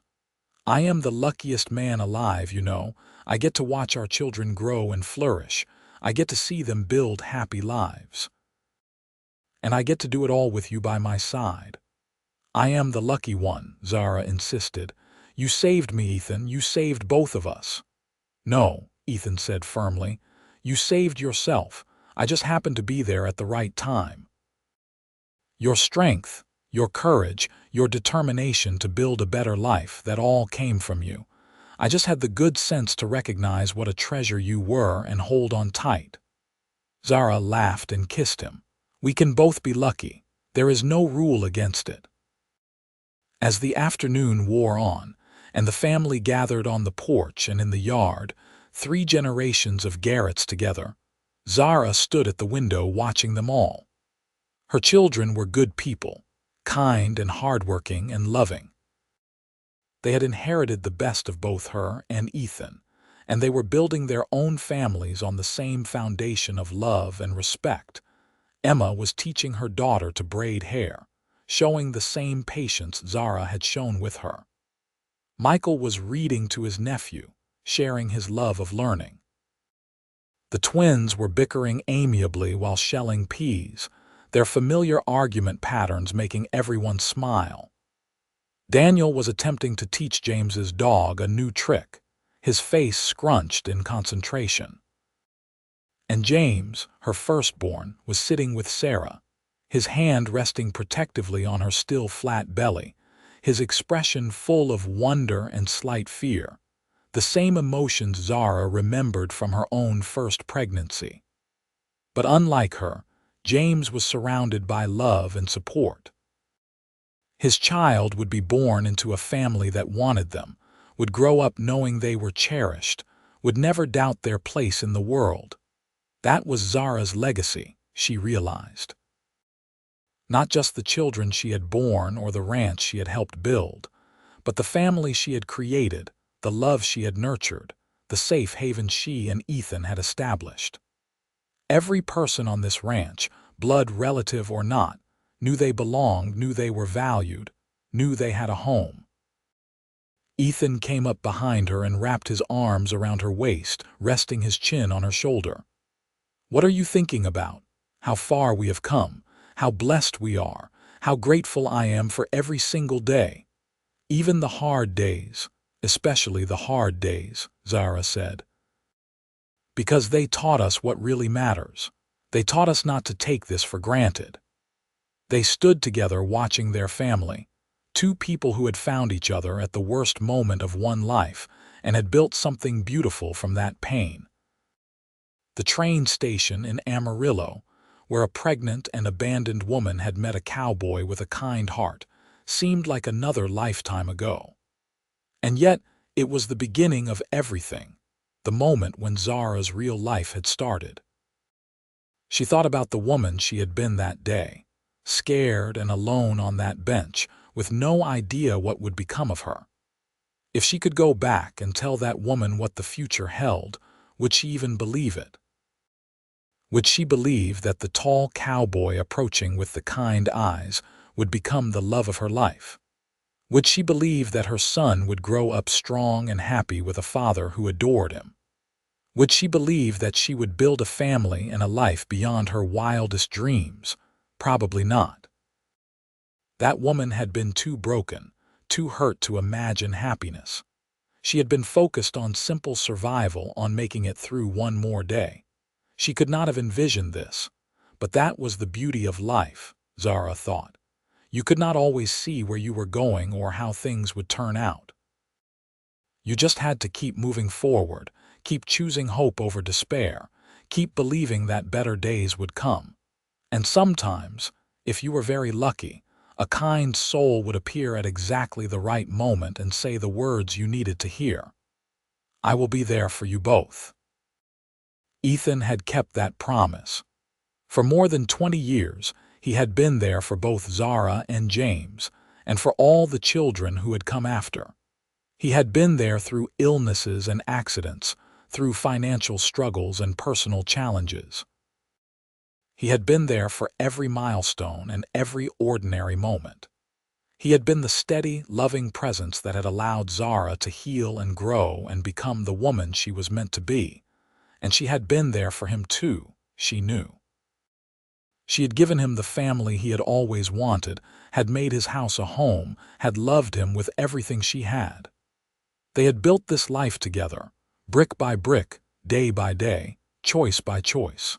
"I am the luckiest man alive, you know. I get to watch our children grow and flourish. I get to see them build happy lives. And I get to do it all with you by my side." "I am the lucky one," Zara insisted. "You saved me, Ethan. You saved both of us." "No," Ethan said firmly. "You saved yourself. I just happened to be there at the right time. Your strength, your courage, your determination to build a better life, that all came from you. I just had the good sense to recognize what a treasure you were and hold on tight." Zara laughed and kissed him. "We can both be lucky. There is no rule against it." As the afternoon wore on, and the family gathered on the porch and in the yard, 3 generations of Garretts together, Zara stood at the window watching them all. Her children were good people, kind and hardworking and loving. They had inherited the best of both her and Ethan, and they were building their own families on the same foundation of love and respect. Emma was teaching her daughter to braid hair, showing the same patience Zara had shown with her. Michael was reading to his nephew, sharing his love of learning. The twins were bickering amiably while shelling peas, their familiar argument patterns making everyone smile. Daniel was attempting to teach James's dog a new trick, his face scrunched in concentration. And James, her firstborn, was sitting with Sarah, his hand resting protectively on her still flat belly, his expression full of wonder and slight fear, the same emotions Zara remembered from her own first pregnancy. But unlike her, James was surrounded by love and support. His child would be born into a family that wanted them, would grow up knowing they were cherished, would never doubt their place in the world. That was Zara's legacy, she realized. Not just the children she had born or the ranch she had helped build, but the family she had created, the love she had nurtured, the safe haven she and Ethan had established. Every person on this ranch, blood relative or not, knew they belonged, knew they were valued, knew they had a home. Ethan came up behind her and wrapped his arms around her waist, resting his chin on her shoulder. "What are you thinking about? How far we have come, how blessed we are, how grateful I am for every single day. Even the hard days, especially the hard days," Zara said. "Because they taught us what really matters. They taught us not to take this for granted." They stood together watching their family, 2 people who had found each other at the worst moment of one life and had built something beautiful from that pain. The train station in Amarillo, where a pregnant and abandoned woman had met a cowboy with a kind heart, seemed like another lifetime ago. And yet, it was the beginning of everything, the moment when Zara's real life had started. She thought about the woman she had been that day, scared and alone on that bench, with no idea what would become of her. If she could go back and tell that woman what the future held, would she even believe it? Would she believe that the tall cowboy approaching with the kind eyes would become the love of her life? Would she believe that her son would grow up strong and happy with a father who adored him? Would she believe that she would build a family and a life beyond her wildest dreams? Probably not. That woman had been too broken, too hurt to imagine happiness. She had been focused on simple survival, on making it through one more day. She could not have envisioned this, but that was the beauty of life, Zara thought. You could not always see where you were going or how things would turn out. You just had to keep moving forward, keep choosing hope over despair, Keep believing that better days would come. And sometimes, if you were very lucky, a kind soul would appear at exactly the right moment and say the words you needed to hear. I will be there for you both. Ethan had kept that promise. For more than 20 years, he had been there for both Zara and James, and for all the children who had come after. He had been there through illnesses and accidents, through financial struggles and personal challenges. He had been there for every milestone and every ordinary moment. He had been the steady, loving presence that had allowed Zara to heal and grow and become the woman she was meant to be. And she had been there for him too, she knew. She had given him the family he had always wanted, had made his house a home, had loved him with everything she had. They had built this life together, brick by brick, day by day, choice by choice.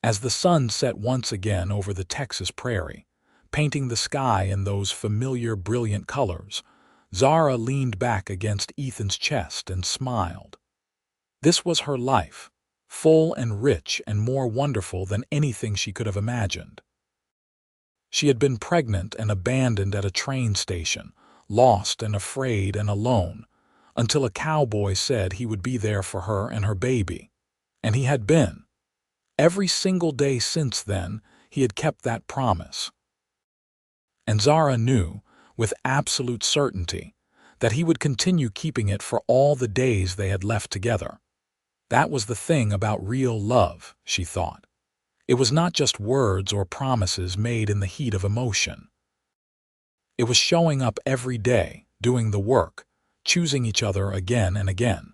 As the sun set once again over the Texas prairie, painting the sky in those familiar, brilliant colors, Zara leaned back against Ethan's chest and smiled. This was her life, full and rich and more wonderful than anything she could have imagined. She had been pregnant and abandoned at a train station, lost and afraid and alone, until a cowboy said he would be there for her and her baby. And he had been. Every single day since then, he had kept that promise. And Zara knew, with absolute certainty, that he would continue keeping it for all the days they had left together. That was the thing about real love, she thought. It was not just words or promises made in the heat of emotion. It was showing up every day, doing the work, choosing each other again and again.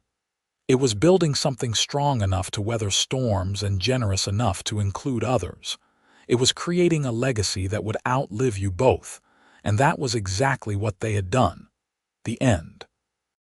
It was building something strong enough to weather storms and generous enough to include others. It was creating a legacy that would outlive you both, and that was exactly what they had done. The end.